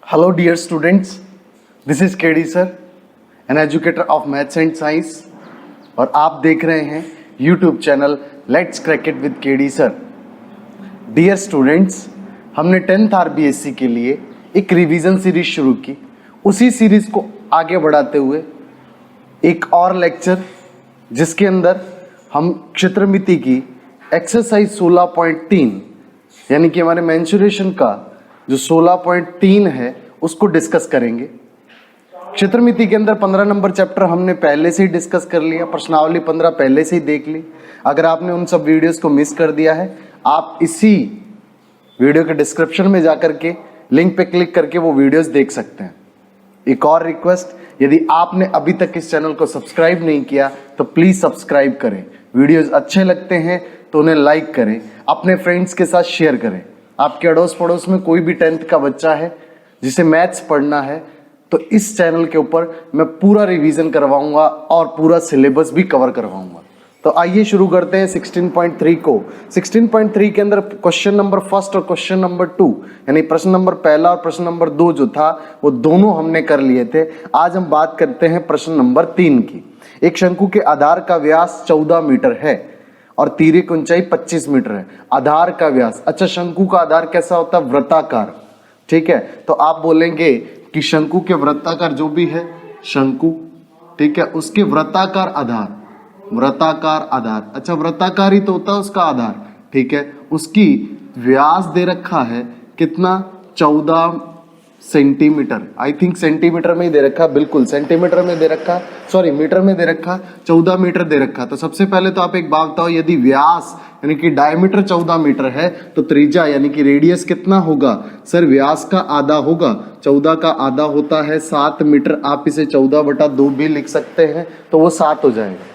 Hello dear students, this is KD sir, an educator of Maths and Science और आप देख रहे हैं YouTube channel Let's Crack It with KD sir। Dear students, हमने 10th RBSC के लिए एक रिवीजन सीरीज शुरू की। उसी सीरीज को आगे बढ़ाते हुए एक और लेक्चर जिसके अंदर हम क्षेत्रमिति की एक्सरसाइज 16.3 यानी कि हमारे मेंसुरेशन का जो 16.3 है उसको डिस्कस करेंगे। क्षेत्रमिति के अंदर 15 नंबर चैप्टर हमने पहले से ही डिस्कस कर लिया, प्रश्नावली 15 पहले से ही देख ली। अगर आपने उन सब वीडियोस को मिस कर दिया है, आप इसी वीडियो के डिस्क्रिप्शन में जाकर के लिंक पे क्लिक करके वो वीडियोस देख सकते हैं। एक और रिक्वेस्ट, यदि आपने अभी तक इस चैनल को सब्सक्राइब नहीं किया तो प्लीज सब्सक्राइब करें। वीडियोस अच्छे लगते हैं तो उन्हें लाइक करें, अपने फ्रेंड्स के साथ शेयर करें। आपके अड़ोस पड़ोस में कोई भी 10th का बच्चा है जिसे मैथ्स पढ़ना है तो इस चैनल के ऊपर मैं पूरा रिवीजन करवाऊंगा और पूरा सिलेबस भी कवर करवाऊंगा। तो आइए शुरू करते हैं 16.3 को। 16.3 के अंदर क्वेश्चन नंबर फर्स्ट और क्वेश्चन नंबर 2 यानी प्रश्न नंबर पहला और प्रश्न नंबर 2 जो था वो दोनों हमने कर लिए थे। आज हम बात करते हैं प्रश्न नंबर 3 की। एक शंकु के आधार का व्यास 14 मीटर है और तीरे की ऊंचाई 25 मीटर है। आधार का व्यास, अच्छा शंकु का आधार कैसा होता है? वृत्ताकार। ठीक है, तो आप बोलेंगे कि शंकु के वृत्ताकार जो भी है शंकु, ठीक है, उसके वृत्ताकार आधार, वृत्ताकार आधार, अच्छा वृत्ताकार ही तो होता है उसका आधार, ठीक है। उसकी व्यास दे रखा है कितना? 14 सेंटीमीटर। आई थिंक सेंटीमीटर में ही दे रखा, बिल्कुल सेंटीमीटर में दे रखा, सॉरी मीटर में दे रखा, 14 मीटर दे रखा। तो सबसे पहले तो आप एक बात बताओ, यदि व्यास यानी कि डायमीटर 14 मीटर है तो त्रिज्या यानी कि रेडियस कितना होगा? सर व्यास का आधा होगा, 14 का आधा होता है 7 मीटर। आप इसे 14/2 भी लिख सकते हैं तो वो 7 हो जाएगा।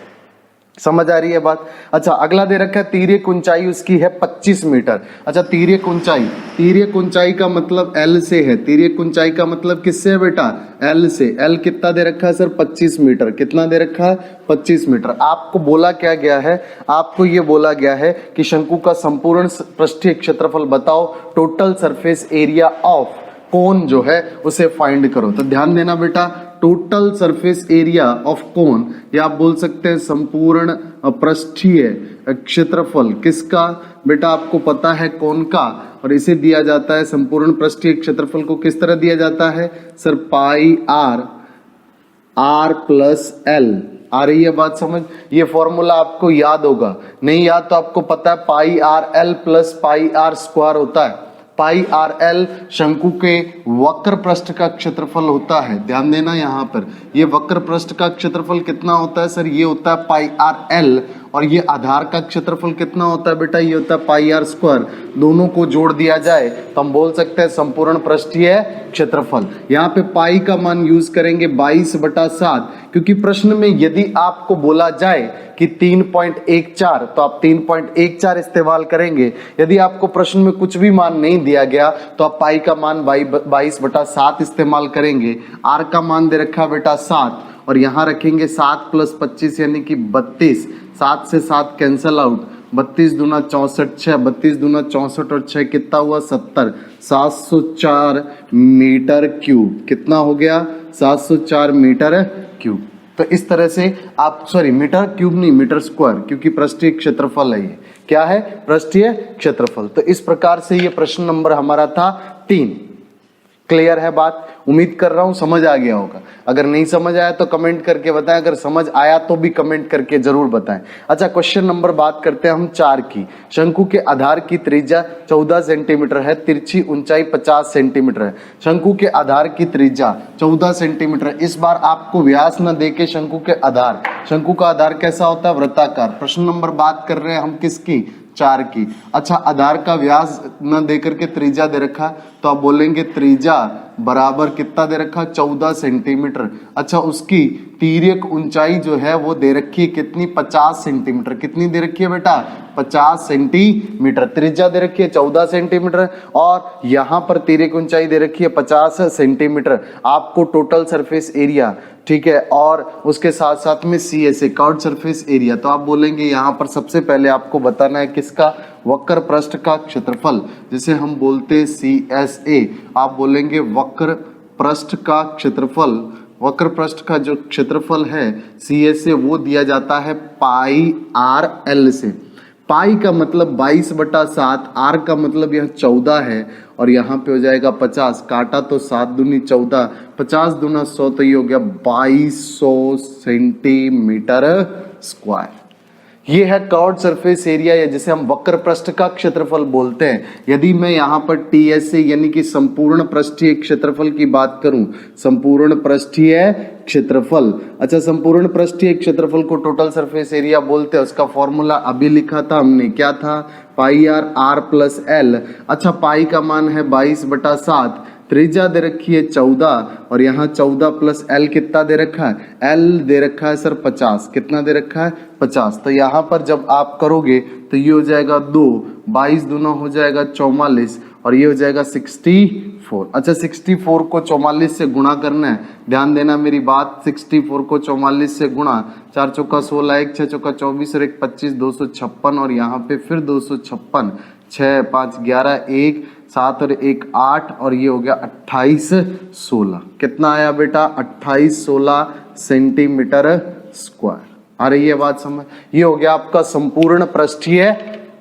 समझ आ रही है बात? अच्छा अगला दे रखा है तिर्यक ऊंचाई उसकी है 25 मीटर। अच्छा तिर्यक ऊंचाई, तिर्यक ऊंचाई का मतलब L से है। तिर्यक ऊंचाई का मतलब किससे है बेटा? L से। L कितना दे रखा है सर? 25 मीटर। कितना दे रखा है? 25 मीटर। आपको बोला क्या गया है? आपको ये बोला गया है कि शंकु का संपूर्ण पृष्ठीय क्षेत्रफल बताओ, total surface area of cone जो है उसे फाइंड करो। तो ध्यान देना बेटा, total surface area of cone, या आप बोल सकते हैं संपूर्ण पृष्ठीय क्षेत्रफल किसका? बेटा आपको पता है कोन का, और इसे दिया जाता है संपूर्ण पृष्ठीय क्षेत्रफल को किस तरह दिया जाता है? Sir pi R plus L. आ रही है बात समझ? ये फॉर्मूला आपको याद होगा, नहीं याद तो आपको पता है pi R L plus pi R square होता है। पाई आर एल शंकु के वक्र पृष्ठ का क्षेत्रफल होता है। ध्यान देना यहाँ पर, ये वक्र पृष्ठ का क्षेत्रफल कितना होता है सर? ये होता है पाई आर एल, और ये आधार का क्षेत्रफल कितना होता है बेटा? ये होता है पाई आर स्क्वायर। दोनों को जोड़ दिया जाए तो हम बोल सकते हैं संपूर्ण पृष्ठीय क्षेत्रफल। यहाँ पे पाई का मान यूज करेंगे 22/7, क्योंकि प्रश्न में यदि आपको बोला जाए कि 3.14 तो आप 3.14 इस्तेमाल करेंगे। यदि आपको प्रश्न में कुछ भी मान नहीं दिया गया तो आप पाई का मान 22/7 इस्तेमाल करेंगे। आर का मान दे रखा बेटा 7, और यहाँ रखेंगे 7 + 25 यानी कि 32। 7 से 7 कैंसल आउट, 32 दूना 64, 6 32 दूना 64 और 6 कितना हुआ? 70। 704 मीटर क्यूब। कितना हो गया? 704 मीटर क्यूब। तो इस तरह से आप, सॉरी मीटर क्यूब नहीं, मीटर स्क्वायर, क्योंकि पृष्ठीय क्षेत्रफल है। ये क्या है? पृष्ठीय क्षेत्रफल। तो इस प्रकार से ये प्रश्न नंबर हमारा था 3। क्लियर है बात? उम्मीद कर रहा हूं समझ आ गया होगा। अगर नहीं समझ आया तो कमेंट करके बताएं, अगर समझ आया तो भी कमेंट करके जरूर बताएं। अच्छा क्वेश्चन नंबर बात करते हैं हम 4 की। शंकु के आधार की त्रिज्या 14 सेंटीमीटर है, तिरछी ऊंचाई 50 सेंटीमीटर है। शंकु के आधार की त्रिज्या 14 सेंटीमीटर। इस बार आपको व्यास न देके शंकु के आधार, शंकु का आधार कैसा होता है? वृत्ताकार। प्रश्न नंबर बात कर रहे हैं हम किसकी? 4 की। अच्छा आधार का व्यास न देकर के त्रिज्या दे रखा, तो आप बोलेंगे त्रिज्या बराबर कितना दे रखा? 14 सेंटीमीटर। अच्छा उसकी तिर्यक ऊंचाई जो है वो दे रखी है कितनी? 50 सेंटीमीटर। कितनी दे रखी है बेटा? 50 सेंटीमीटर। त्रिज्या दे रखी है 14 सेंटीमीटर और यहाँ पर तिर्यक ऊंचाई दे रखी है 50 सेंटीमीटर। आपको टोटल सरफेस एरिया, ठीक है, और उसके साथ साथ में CSA कर्व्ड सरफेस एरिया, तो आप बोलेंगे यहाँ पर सबसे पहले आपको बताना है किसका? वक्र पृष्ठ का क्षेत्रफल, जिसे हम बोलते CSA, आप बोलेंगे वक्र पृष्ठ का क्षेत्रफल। वक्र पृष्ठ का जो क्षेत्रफल है CSA वो दिया जाता है पाई आर एल से। पाई का मतलब 22/7, आर का मतलब यह 14 है और यहाँ पे हो जाएगा 50, काटा तो 7 दूनी 14, 50 दूना 100, तो ये हो गया 2200 सेंटीमीटर स्क्वायर। ये है कर्व्ड सरफेस एरिया, या जिसे हम वक्र पृष्ठ का क्षेत्रफल बोलते हैं। यदि मैं यहाँ पर TSA यानी कि संपूर्ण पृष्ठीय क्षेत्रफल की बात करूं, संपूर्ण पृष्ठीय क्षेत्रफल, अच्छा संपूर्ण पृष्ठीय क्षेत्रफल को टोटल सरफेस एरिया बोलते हैं। उसका फॉर्मूला अभी लिखा था हमने, क्या था, पाई आर आर प्लस एल। अच्छा पाई का मान है 22/7, त्रिज्या दे रखी है 14 और यहाँ 14 प्लस एल कितना दे रखा है, एल दे रखा है सर 50, कितना दे रखा है 50। तो यहाँ पर जब आप करोगे तो ये हो जाएगा 2, 22 दूना हो जाएगा 44 और ये हो जाएगा 64। अच्छा 64 को 44 से गुणा करना है, ध्यान देना मेरी बात, 64 को 44 से गुणा, 4 चौका 16, 1 6 चौका 24 और 1 25, 256 और यहाँ पे फिर 256, 6 5 11, 1 7 और 1 8 और ये हो गया 28 16। कितना आया बेटा, 28 16 सेंटीमीटर स्क्वायर। आ रही है बात समझ? ये हो गया आपका संपूर्ण पृष्ठीय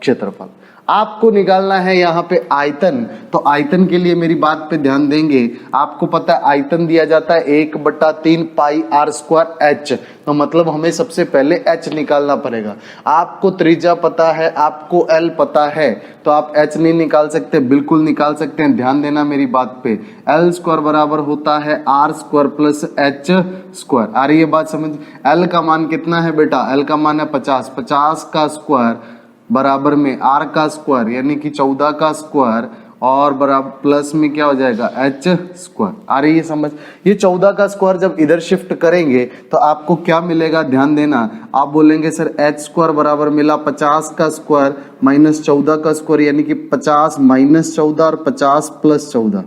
क्षेत्रफल। आपको निकालना है यहाँ पे आयतन, तो आयतन के लिए मेरी बात पे ध्यान देंगे। आपको पता है आयतन दिया जाता है 1/3 पाई आर स्क्वायर एच, तो मतलब हमें सबसे पहले एच निकालना पड़ेगा। आपको त्रिज्या पता है, आपको एल पता है, तो आप एच नहीं निकाल सकते, बिल्कुल निकाल सकते हैं। ध्यान देना मेरी बात पे, एल स्क्वायर बराबर होता है R square plus H square. आ रही है बात समझ? एल का मान कितना है बेटा, एल का मान है 50, 50 का स्क्वायर बराबर में आर का स्क्वायर यानी कि 14 का स्क्वायर और बराबर प्लस में क्या हो जाएगा एच स्क्वायर। आ रही है समझ? ये 14 का स्क्वायर जब इधर शिफ्ट करेंगे तो आपको क्या मिलेगा, ध्यान देना, आप बोलेंगे सर एच स्क्वायर बराबर मिला 50 का स्क्वायर माइनस 14 का स्क्वायर यानी कि 50 माइनस 14 और 50 प्लस 14।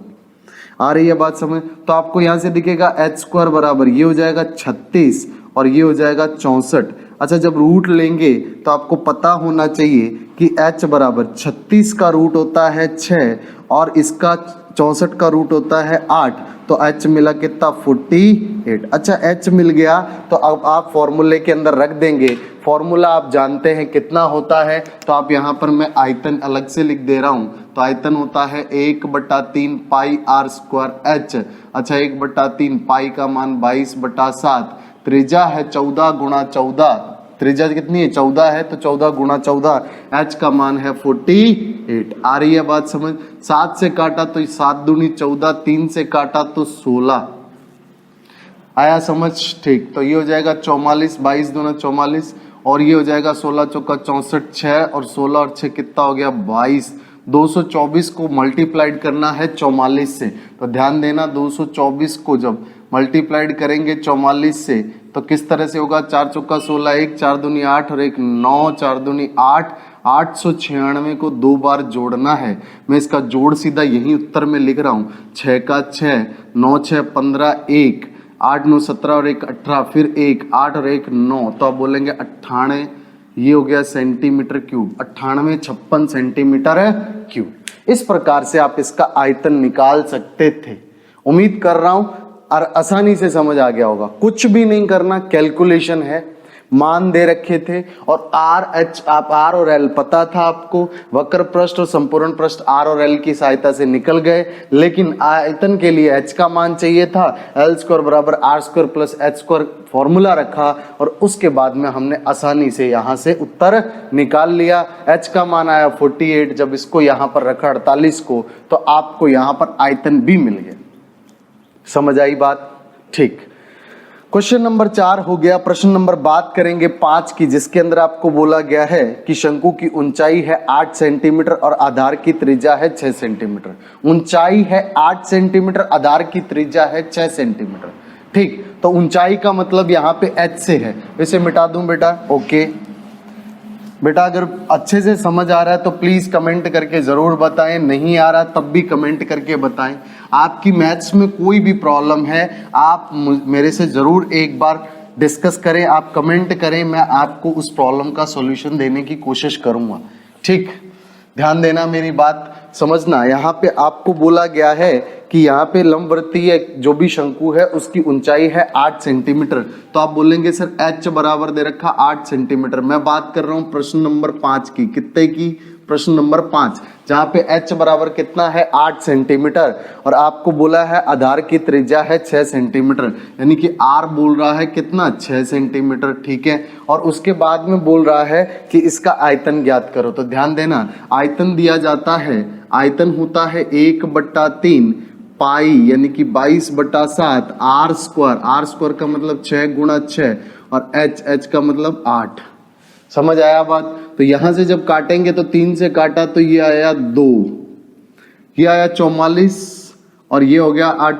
आ रही है बात समझ? तो आपको यहाँ से दिखेगा एच स्क्वायर बराबर ये हो जाएगा 36 और ये हो जाएगा 64। अच्छा जब रूट लेंगे तो आपको पता होना चाहिए कि h बराबर 36 का रूट होता है 6 और इसका 64 का रूट होता है 8, तो h मिला कितना 48। अच्छा h मिल गया तो अब आप फॉर्मूले के अंदर रख देंगे। फॉर्मूला आप जानते हैं कितना होता है, तो आप यहाँ पर मैं आयतन अलग से लिख दे रहा हूँ। तो आयतन होता है 1/3 पाई आर स्क्वायर एच। अच्छा 1/3 पाई का मान 22/7, त्रिज्या है 14 गुणा 14, त्रिज्या कितनी है 14 है तो 14 गुणा 14, h का मान है 48। आ रही है बात समझ? 7 से काटा तो 7 दूनी 14, 3 से काटा तो 16। आया समझ? ठीक, तो ये हो जाएगा 44, 22 दूना 44 और ये हो जाएगा 16 चौका 64, 6 और 16 और 6 कितना हो गया 22। 224 को मल्टीप्लाइड करना है 44 से, तो ध्यान देना 224 को जब मल्टीप्लाइड करेंगे 44 से तो किस तरह से होगा, 4 चौका 16, 1 4 दूनी 8 और 1 9, 4 दूनी 8, 896 को 2 बार जोड़ना है। मैं इसका जोड़ सीधा यही उत्तर में लिख रहा हूँ, 6 का 6, 9 6 15, 1 8 9 17 और 1 18, फिर 1 8 और 1 9, तो आप बोलेंगे 98, ये हो गया सेंटीमीटर क्यूब, 98 56 सेंटीमीटर क्यूब। इस प्रकार से आप इसका आयतन निकाल सकते थे। उम्मीद कर रहा हूं और आसानी से समझ आ गया होगा। कुछ भी नहीं करना, कैलकुलेशन है, मान दे रखे थे और आर एच आप आर और एल पता था आपको, वक्र पृष्ठ और संपूर्ण पृष्ठ आर और एल की सहायता से निकल गए। लेकिन आयतन के लिए एच का मान चाहिए था, एल स्क्वायर बराबर R square plus H square formula रखा और उसके बाद में हमने आसानी से यहां से उत्तर निकाल लिया। एच का मान आया 48, जब इसको यहां पर रखा 48 को, तो आपको यहां पर आयतन भी मिल गया। समझ आई बात? ठीक, क्वेश्चन नंबर 4 हो गया। प्रश्न नंबर बात करेंगे 5 की, जिसके अंदर आपको बोला गया है कि शंकु की ऊंचाई है 8 सेंटीमीटर और आधार की त्रिज्या है 6 सेंटीमीटर। ऊंचाई है 8 सेंटीमीटर, आधार की त्रिज्या है 6 सेंटीमीटर। ठीक, तो ऊंचाई का मतलब यहाँ पे h से है, इसे मिटा दूं बेटा? ओके बेटा, अगर अच्छे से समझ आ रहा है तो प्लीज कमेंट करके जरूर बताएं, नहीं आ रहा तब भी कमेंट करके बताएं। आपकी मैथ्स में कोई भी प्रॉब्लम है आप मेरे से जरूर एक बार डिस्कस करें, आप कमेंट करें, मैं आपको उस प्रॉब्लम का सॉल्यूशन देने की कोशिश करूंगा। ठीक, ध्यान देना, मेरी बात समझना। यहाँ पे आपको बोला गया है कि यहाँ पे लंबवृत्तीय जो भी शंकु है उसकी ऊंचाई है 8 सेंटीमीटर। तो आप बोलेंगे सर h बराबर दे रखा 8 सेंटीमीटर। मैं बात कर रहा हूँ प्रश्न नंबर 5 की। कितने की? प्रश्न नंबर 5, जहाँ पे h बराबर कितना है 8 सेंटीमीटर और आपको बोला है आधार की त्रिज्या है 6 सेंटीमीटर, यानी कि r बोल रहा है कितना 6 सेंटीमीटर, ठीक है। और उसके बाद में बोल रहा है कि इसका आयतन ज्ञात करो। तो ध्यान देना, आयतन दिया जाता है, आयतन होता है 1/3 पाई यानी कि 22/7 आर स्क्वायर। आर स्क्वायर का मतलब 6 गुणा 6 और h का मतलब 8। समझ आया बात? तो यहां से जब काटेंगे तो 3 से काटा तो ये आया 2, ये आया 44 और ये हो गया 8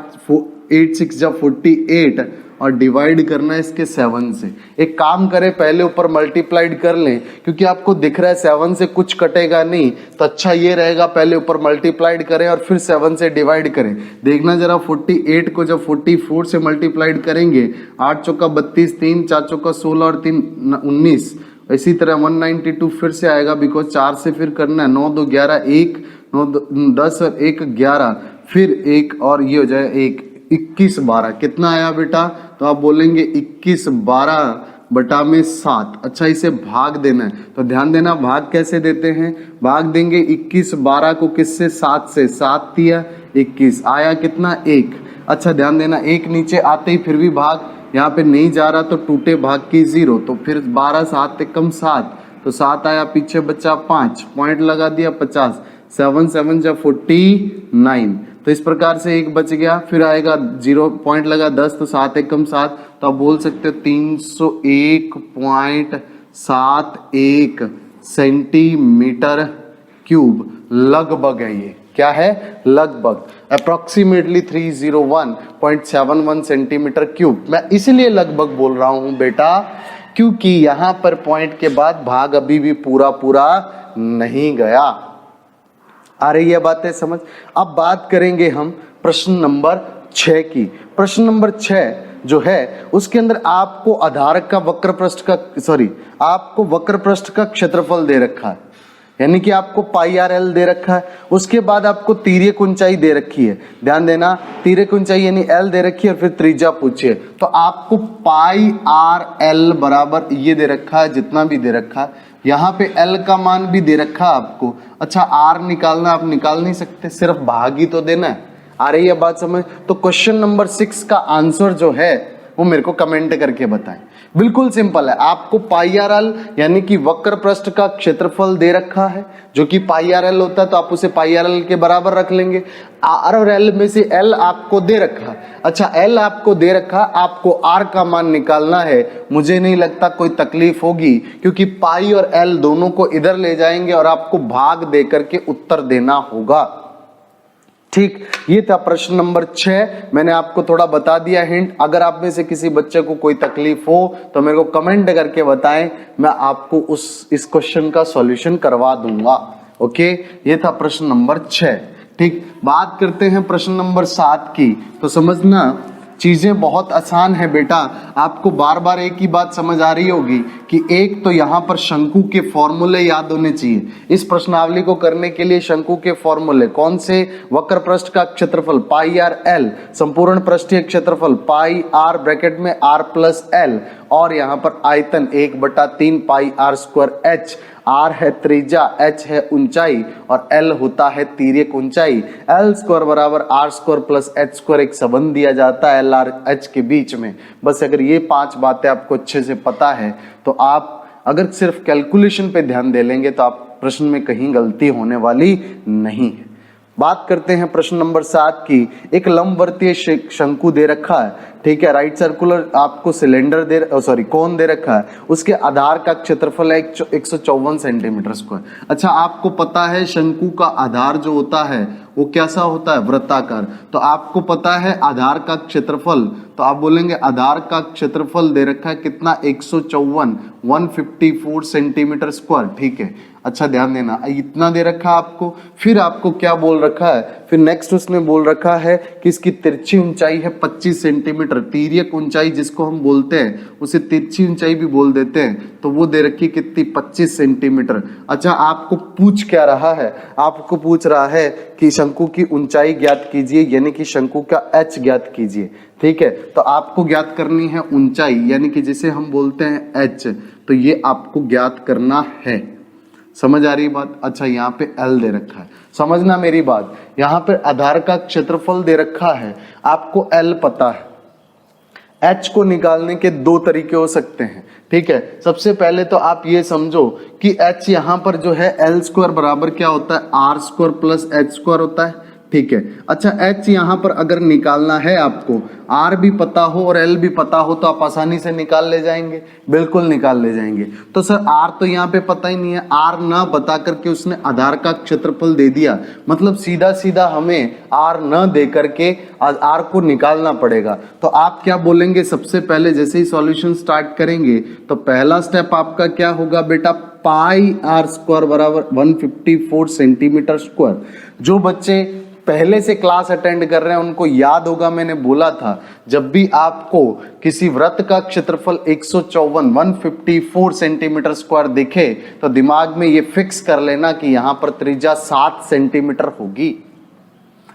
6 जा 48 और डिवाइड करना है इसके 7 से। एक काम करें, पहले ऊपर मल्टीप्लाइड कर लें, क्योंकि आपको दिख रहा है 7 से कुछ कटेगा नहीं, तो अच्छा ये रहेगा पहले ऊपर मल्टीप्लाइड करें और फिर 7 से डिवाइड करें। देखना जरा 48 को जब 44 से मल्टीप्लाइड करेंगे, 8 चौका 32, 3 4 चौका 16 और 3 19, इसी तरह 192 फिर से आएगा, बिकॉज 4 से फिर करना है, 9 2 11 1, 9 10 और 1 11, फिर 1 और ये हो जाए 1, 21 12। कितना आया बेटा? तो आप बोलेंगे 21 12 बटा में 7। अच्छा, इसे भाग देना है, तो ध्यान देना भाग कैसे देते हैं। भाग देंगे 21 12 को किससे? 7 से। 7 दिया 21, आया कितना? 1। अच्छा ध्यान देना, 1 नीचे आते ही फिर भी भाग यहाँ पे नहीं जा रहा तो टूटे भाग की 0, तो फिर 12 7 एकम 7, तो 7 आया, पीछे बचा 5, पॉइंट लगा दिया 50, 7 7 जा 49, तो इस प्रकार से 1 बच गया। फिर आएगा 0 पॉइंट लगा 10, तो 7 एकम 7, तो आप बोल सकते हो 301.71 सेंटीमीटर क्यूब लगभग है। ये क्या है? लगभग, अप्रोक्सीमेटली 301.71 सेंटीमीटर क्यूब। मैं इसलिए लगभग बोल रहा हूं बेटा क्योंकि यहां पर पॉइंट के बाद भाग अभी भी पूरा पूरा नहीं गया। आ रही है बातें समझ? अब बात करेंगे हम प्रश्न नंबर 6 की। प्रश्न नंबर 6 जो है उसके अंदर आपको आधार का वक्र पृष्ठ का क्षेत्रफल दे रखा है, यानी कि आपको पाई आर एल दे रखा है। उसके बाद आपको तिर्यक ऊंचाई दे रखी है। ध्यान देना, तिर्यक ऊंचाई यानी एल दे रखी है और फिर त्रिज्या पूछिए। तो आपको पाई आर एल बराबर ये दे रखा है, जितना भी दे रखा है। यहाँ पे एल का मान भी दे रखा है आपको। अच्छा, आर निकालना आप निकाल नहीं सकते, सिर्फ भाग ही तो देना है। आ रही है बात समझ? तो क्वेश्चन नंबर 6 का आंसर जो है वो मेरे को कमेंट करके बताएं। बिल्कुल सिंपल है, आपको पाई आर एल यानी कि वक्र पृष्ठ का क्षेत्रफल दे रखा है, जो कि पाई आर एल होता है, तो आप उसे पाई आर एल के बराबर रख लेंगे। आर और एल में से एल आपको दे रखा है। अच्छा, एल आपको दे रखा, आपको आर का मान निकालना है। मुझे नहीं लगता कोई तकलीफ होगी, क्योंकि पाई और एल दोनों को इधर ले जाएंगे और आपको भाग दे करके उत्तर देना होगा। ठीक, ये था प्रश्न नंबर 6। मैंने आपको थोड़ा बता दिया हिंट। अगर आप में से किसी बच्चे को कोई तकलीफ हो तो मेरे को कमेंट करके बताएं, मैं आपको इस क्वेश्चन का सॉल्यूशन करवा दूंगा। ओके, ये था प्रश्न नंबर 6। ठीक, बात करते हैं प्रश्न नंबर 7 की। तो समझना, चीजें बहुत आसान है बेटा। आपको बार बार एक ही बात समझ आ रही होगी कि एक तो यहाँ पर शंकु के फॉर्मूले याद होने चाहिए। इस प्रश्नावली को करने के लिए शंकु के फॉर्मूले कौन से? वक्र पृष्ठ का क्षेत्रफल पाई आर एल, संपूर्ण पृष्ठीय क्षेत्रफल पाई आर ब्रैकेट में आर प्लस एल, और यहाँ पर आयतन 1/3 पाई आर स्क्वायर एच। आर है त्रिज्या, एच है ऊंचाई और एल होता है तिर्यक ऊंचाई। एल स्क्वायर बराबर R square plus H square एक संबंध दिया जाता है एल आर एच के बीच में। बस अगर ये 5 बातें आपको अच्छे से पता है तो आप अगर सिर्फ कैलकुलेशन पे ध्यान दे लेंगे तो आप प्रश्न में कहीं गलती होने वाली नहीं है। बात करते हैं प्रश्न नंबर 7 की। एक लंबवर्तीय शंकु दे रखा है, ठीक है, राइट सर्कुलर आपको सिलेंडर कोन दे रखा है। उसके आधार का क्षेत्रफल है 154 सेंटीमीटर स्क्वायर। अच्छा, आपको पता है शंकु का आधार जो होता है वो कैसा होता है? वृत्ताकार। तो आपको पता है आधार का क्षेत्रफल, तो आप बोलेंगे आधार का क्षेत्रफल दे रखा है कितना? 154 सेंटीमीटर स्क्वायर। ठीक है, अच्छा ध्यान देना, इतना दे रखा है आपको। फिर आपको क्या बोल रखा है, फिर नेक्स्ट उसने बोल रखा है कि इसकी तिरछी ऊंचाई है 25 सेंटीमीटर। तिर्यक ऊंचाई जिसको हम बोलते हैं उसे तिरछी ऊंचाई भी बोल देते हैं। तो वो दे रखी कितनी, 25 सेंटीमीटर। अच्छा आपको पूछ क्या रहा है, आपको पूछ रहा है कि शंकु की ऊंचाई ज्ञात कीजिए, यानी कि शंकु का एच ज्ञात कीजिए। ठीक है, तो आपको ज्ञात करनी है ऊंचाई, यानी कि जिसे हम बोलते हैं एच, तो ये आपको ज्ञात करना है। समझ आ रही बात। अच्छा यहाँ पे L दे रखा है, समझना मेरी बात। यहाँ पे आधार का क्षेत्रफल दे रखा है, आपको L पता है। H को निकालने के दो तरीके हो सकते हैं। ठीक है, सबसे पहले तो आप ये समझो कि H यहाँ पर जो है L स्क्वायर बराबर क्या होता है, R square plus H square होता है। ठीक है, अच्छा H यहाँ पर अगर निकालना है आपको, R भी पता हो और L भी पता हो तो आप आसानी से निकाल ले जाएंगे, बिल्कुल निकाल ले जाएंगे। तो सर R तो यहाँ पे पता ही नहीं है, R ना बता करके उसने आधार का क्षेत्रफल दे दिया, मतलब सीधा सीधा हमें R न दे करके R को निकालना पड़ेगा। तो आप क्या बोलेंगे, सबसे पहले जैसे ही सॉल्यूशन स्टार्ट करेंगे तो पहला स्टेप आपका क्या होगा बेटा, पाई R स्क्वायर बराबर 154 सेंटीमीटर स्क्वायर। जो बच्चे पहले से क्लास अटेंड कर रहे हैं उनको याद होगा, मैंने बोला था जब भी आपको किसी वृत्त का क्षेत्रफल 154 सेंटीमीटर स्क्वायर दिखे तो दिमाग में ये फिक्स कर लेना कि यहां पर त्रिज्या 7 सेंटीमीटर होगी।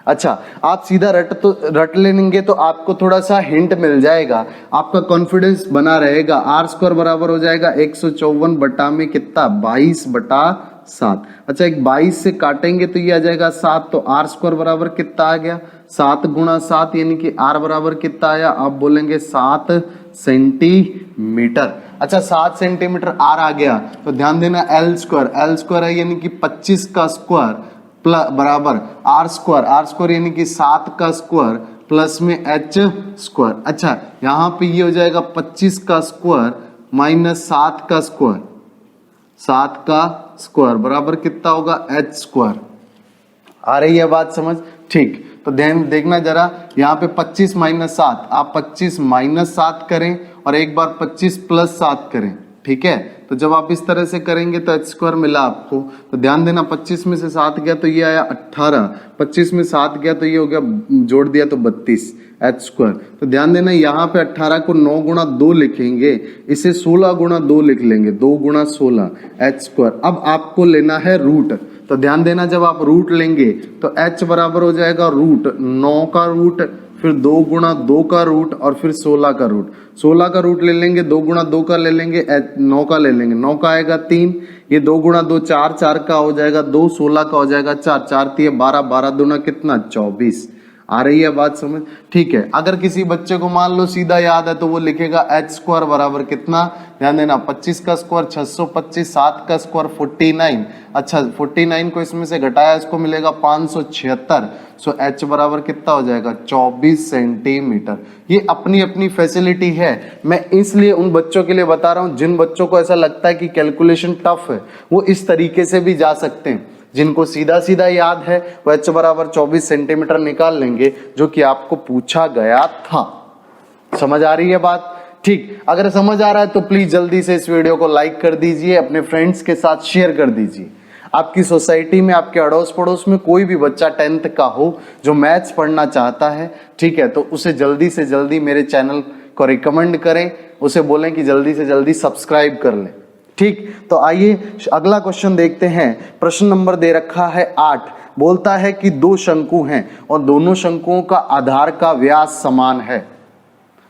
अच्छा आप सीधा रट लेंगे तो आपको थोड़ा सा हिंट मिल जाएगा, आपका कॉन्फिडेंस बना रहेगा। आर स्क्वायर बराबर हो जाएगा 154 बटा में कितना, 22/7। अच्छा एक 22 से काटेंगे तो ये आ जाएगा 7, तो आर स्क्वायर बराबर कितना आ गया, 7 गुणा 7, यानी कि आर बराबर कितना आया, आप बोलेंगे 7 सेंटीमीटर। अच्छा 7 सेंटीमीटर आर आ गया तो ध्यान देना एल स्क्वायर है यानी कि 25 का स्क्वायर बराबर आर स्क्वायर यानी कि 7 का स्क्वायर प्लस में एच स्क्वायर। अच्छा यहां पे ये हो जाएगा 25 का स्क्वायर माइनस 7 का स्क्वायर, 7 का स्क्वायर बराबर कितना होगा, एच स्क्वायर। आ रही है बात समझ, ठीक। तो ध्यान देखना जरा, यहाँ पे 25 माइनस 7, आप 25 माइनस 7 करें और एक बार 25 प्लस 7 करें, ठीक है। तो जब आप इस तरह से करेंगे तो एच स्क्वायर मिला आपको। तो ध्यान देना 25 में से 7 गया तो ये आया 18, 25 में 7 गया तो ये हो गया, जोड़ दिया तो 32 एच स्क्वायर। तो ध्यान देना यहाँ पे 18 को 9 गुणा 2 लिखेंगे, इसे 16 गुणा 2 लिख लेंगे, 2 गुणा 16 एच स्क्वायर। अब आपको लेना है रूट, तो ध्यान देना जब आप रूट लेंगे तो h बराबर हो जाएगा रूट 9 का रूट, फिर 2 गुणा 2 का रूट और फिर 16 का रूट। 16 का रूट ले लेंगे, 2 गुणा 2 का ले लेंगे, 9 का ले लेंगे, 9 का आएगा 3, ये 2 गुणा 2 4, 4 का हो जाएगा 2, 16 का हो जाएगा 4, 4 3 12, 12 दूना कितना 24। आ रही है बात समझ, ठीक है। अगर किसी बच्चे को मान लो सीधा याद है तो वो लिखेगा एच स्क्वायर बराबर कितना, ध्यान देना 25 का स्क्वायर 625, 7 का स्क्वायर 49। अच्छा 49 को इसमें से घटाया इसको मिलेगा 576, सो एच बराबर कितना हो जाएगा 24 सेंटीमीटर। ये अपनी अपनी फैसिलिटी है, मैं इसलिए उन बच्चों के लिए बता रहा हूँ जिन बच्चों को ऐसा लगता है कि कैलकुलेशन टफ है, वो इस तरीके से भी जा सकते हैं। जिनको सीधा सीधा याद है वो h बराबर 24 सेंटीमीटर निकाल लेंगे, जो कि आपको पूछा गया था। समझ आ रही है बात, ठीक। अगर समझ आ रहा है तो प्लीज जल्दी से इस वीडियो को लाइक कर दीजिए, अपने फ्रेंड्स के साथ शेयर कर दीजिए। आपकी सोसाइटी में, आपके अड़ोस पड़ोस में कोई भी बच्चा 10th का हो जो मैथ्स पढ़ना चाहता है, ठीक है, तो उसे जल्दी से जल्दी मेरे चैनल को रिकमेंड करें, उसे बोलें कि जल्दी से जल्दी सब्सक्राइब कर ले, ठीक। तो आइए अगला क्वेश्चन देखते हैं। प्रश्न नंबर दे रखा है 8, बोलता है कि 2 शंकु हैं और दोनों शंकुओं का आधार का व्यास समान है।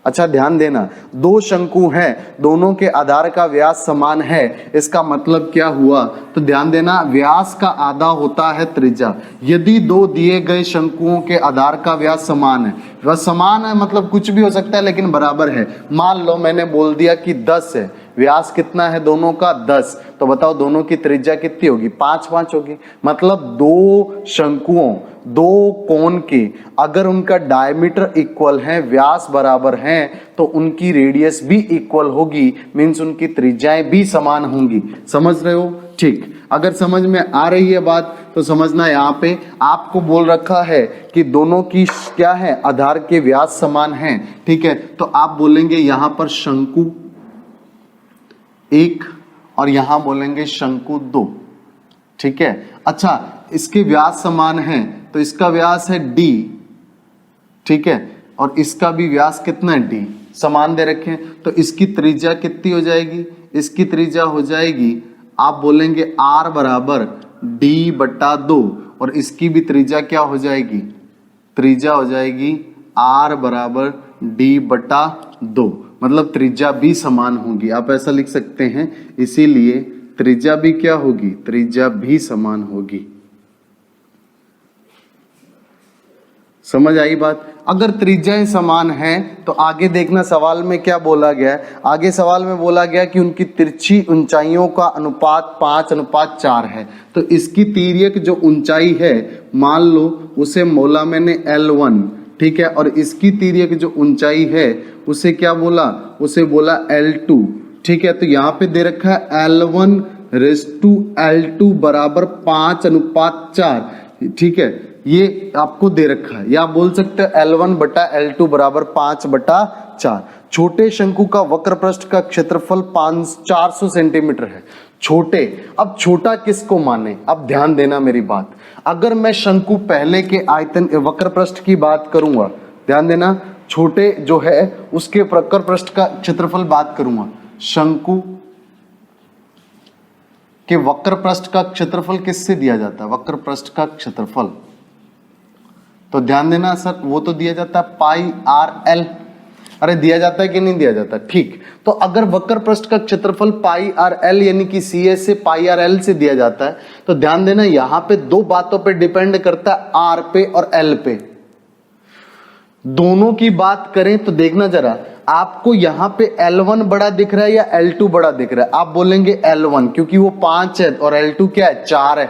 अच्छा ध्यान देना, 2 शंकु हैं, दोनों के आधार का व्यास समान है, इसका मतलब क्या हुआ, तो ध्यान देना व्यास का आधा होता है त्रिज्या। यदि 2 दिए गए शंकुओं के आधार का व्यास समान है, वह समान है मतलब कुछ भी हो सकता है लेकिन बराबर है। मान लो मैंने बोल दिया कि 10 है, व्यास कितना है दोनों का 10, तो बताओ दोनों की त्रिज्या कितनी होगी, 5-5 होगी। मतलब 2 शंकुओं, 2 कोण के अगर उनका डायमीटर इक्वल है, व्यास बराबर है, तो उनकी रेडियस भी इक्वल होगी, मींस उनकी त्रिज्याएं भी समान होंगी। समझ रहे हो, ठीक। अगर समझ में आ रही है बात तो समझना, यहाँ पे आपको बोल रखा है कि दोनों की क्या है, आधार के व्यास समान हैं, ठीक है। तो आप बोलेंगे यहाँ पर शंकु 1 और यहां बोलेंगे शंकु 2, ठीक है। अच्छा, इसके व्यास समान है तो इसका व्यास है d, ठीक है, और इसका भी व्यास कितना है d, समान दे रखे हैं, तो इसकी त्रिज्या कितनी हो जाएगी, इसकी त्रिज्या हो जाएगी, आप बोलेंगे r बराबर d/2, और इसकी भी त्रिज्या क्या हो जाएगी, त्रिज्या हो जाएगी r बराबर d/2, मतलब त्रिज्या भी समान होगी, आप ऐसा लिख सकते हैं, इसीलिए त्रिज्या भी क्या होगी, त्रिज्या भी समान होगी। समझ आई बात। अगर त्रिज्याएं समान हैं तो आगे देखना सवाल में क्या बोला गया है, आगे सवाल में बोला गया कि उनकी तिरछी ऊंचाइयों का अनुपात 5:4 है। तो इसकी तिर्यक जो ऊंचाई है मान लो उसे बोला मैंने L1, ठीक है, और इसकी तिर्यक जो ऊंचाई है उसे क्या बोला, उसे बोला L2, ठीक है। तो यहाँ पे दे रखा है L1:L2 बराबर 5:4, ठीक है, ये आपको दे रखा है, या आप बोल सकते हैं L1/L2 बराबर 5/4। छोटे शंकु का वक्र पृष्ठ का क्षेत्रफल 400 सेंटीमीटर है। छोटे, अब छोटा किसको माने, अब ध्यान देना मेरी बात, अगर मैं शंकु पहले के आयतन वक्र पृष्ठ की बात करूंगा, ध्यान देना, छोटे जो है उसके वक्र पृष्ठ का क्षेत्रफल बात करूंगा, शंकु के वक्र पृष्ठ का क्षेत्रफल किससे दिया जाता है, वक्र पृष्ठ का क्षेत्रफल, तो ध्यान देना सर वो तो दिया जाता है πr_l, अरे दिया जाता है कि नहीं दिया जाता, ठीक। तो अगर वक्र पृष्ठ का क्षेत्रफल πr_l यानी कि CS से πr_l से दिया जाता है, तो ध्यान देना यहाँ पे दो बातों पे डिपेंड करता है, r पे और l पे। दोनों की बात करें तो देखना जरा, आपको यहाँ पे L1 बड़ा दिख रहा है या L2 बड़ा दिख रहा है, आप बोलेंगे L1 क्योंकि वो 5 है और L2 क्या है, 4 है,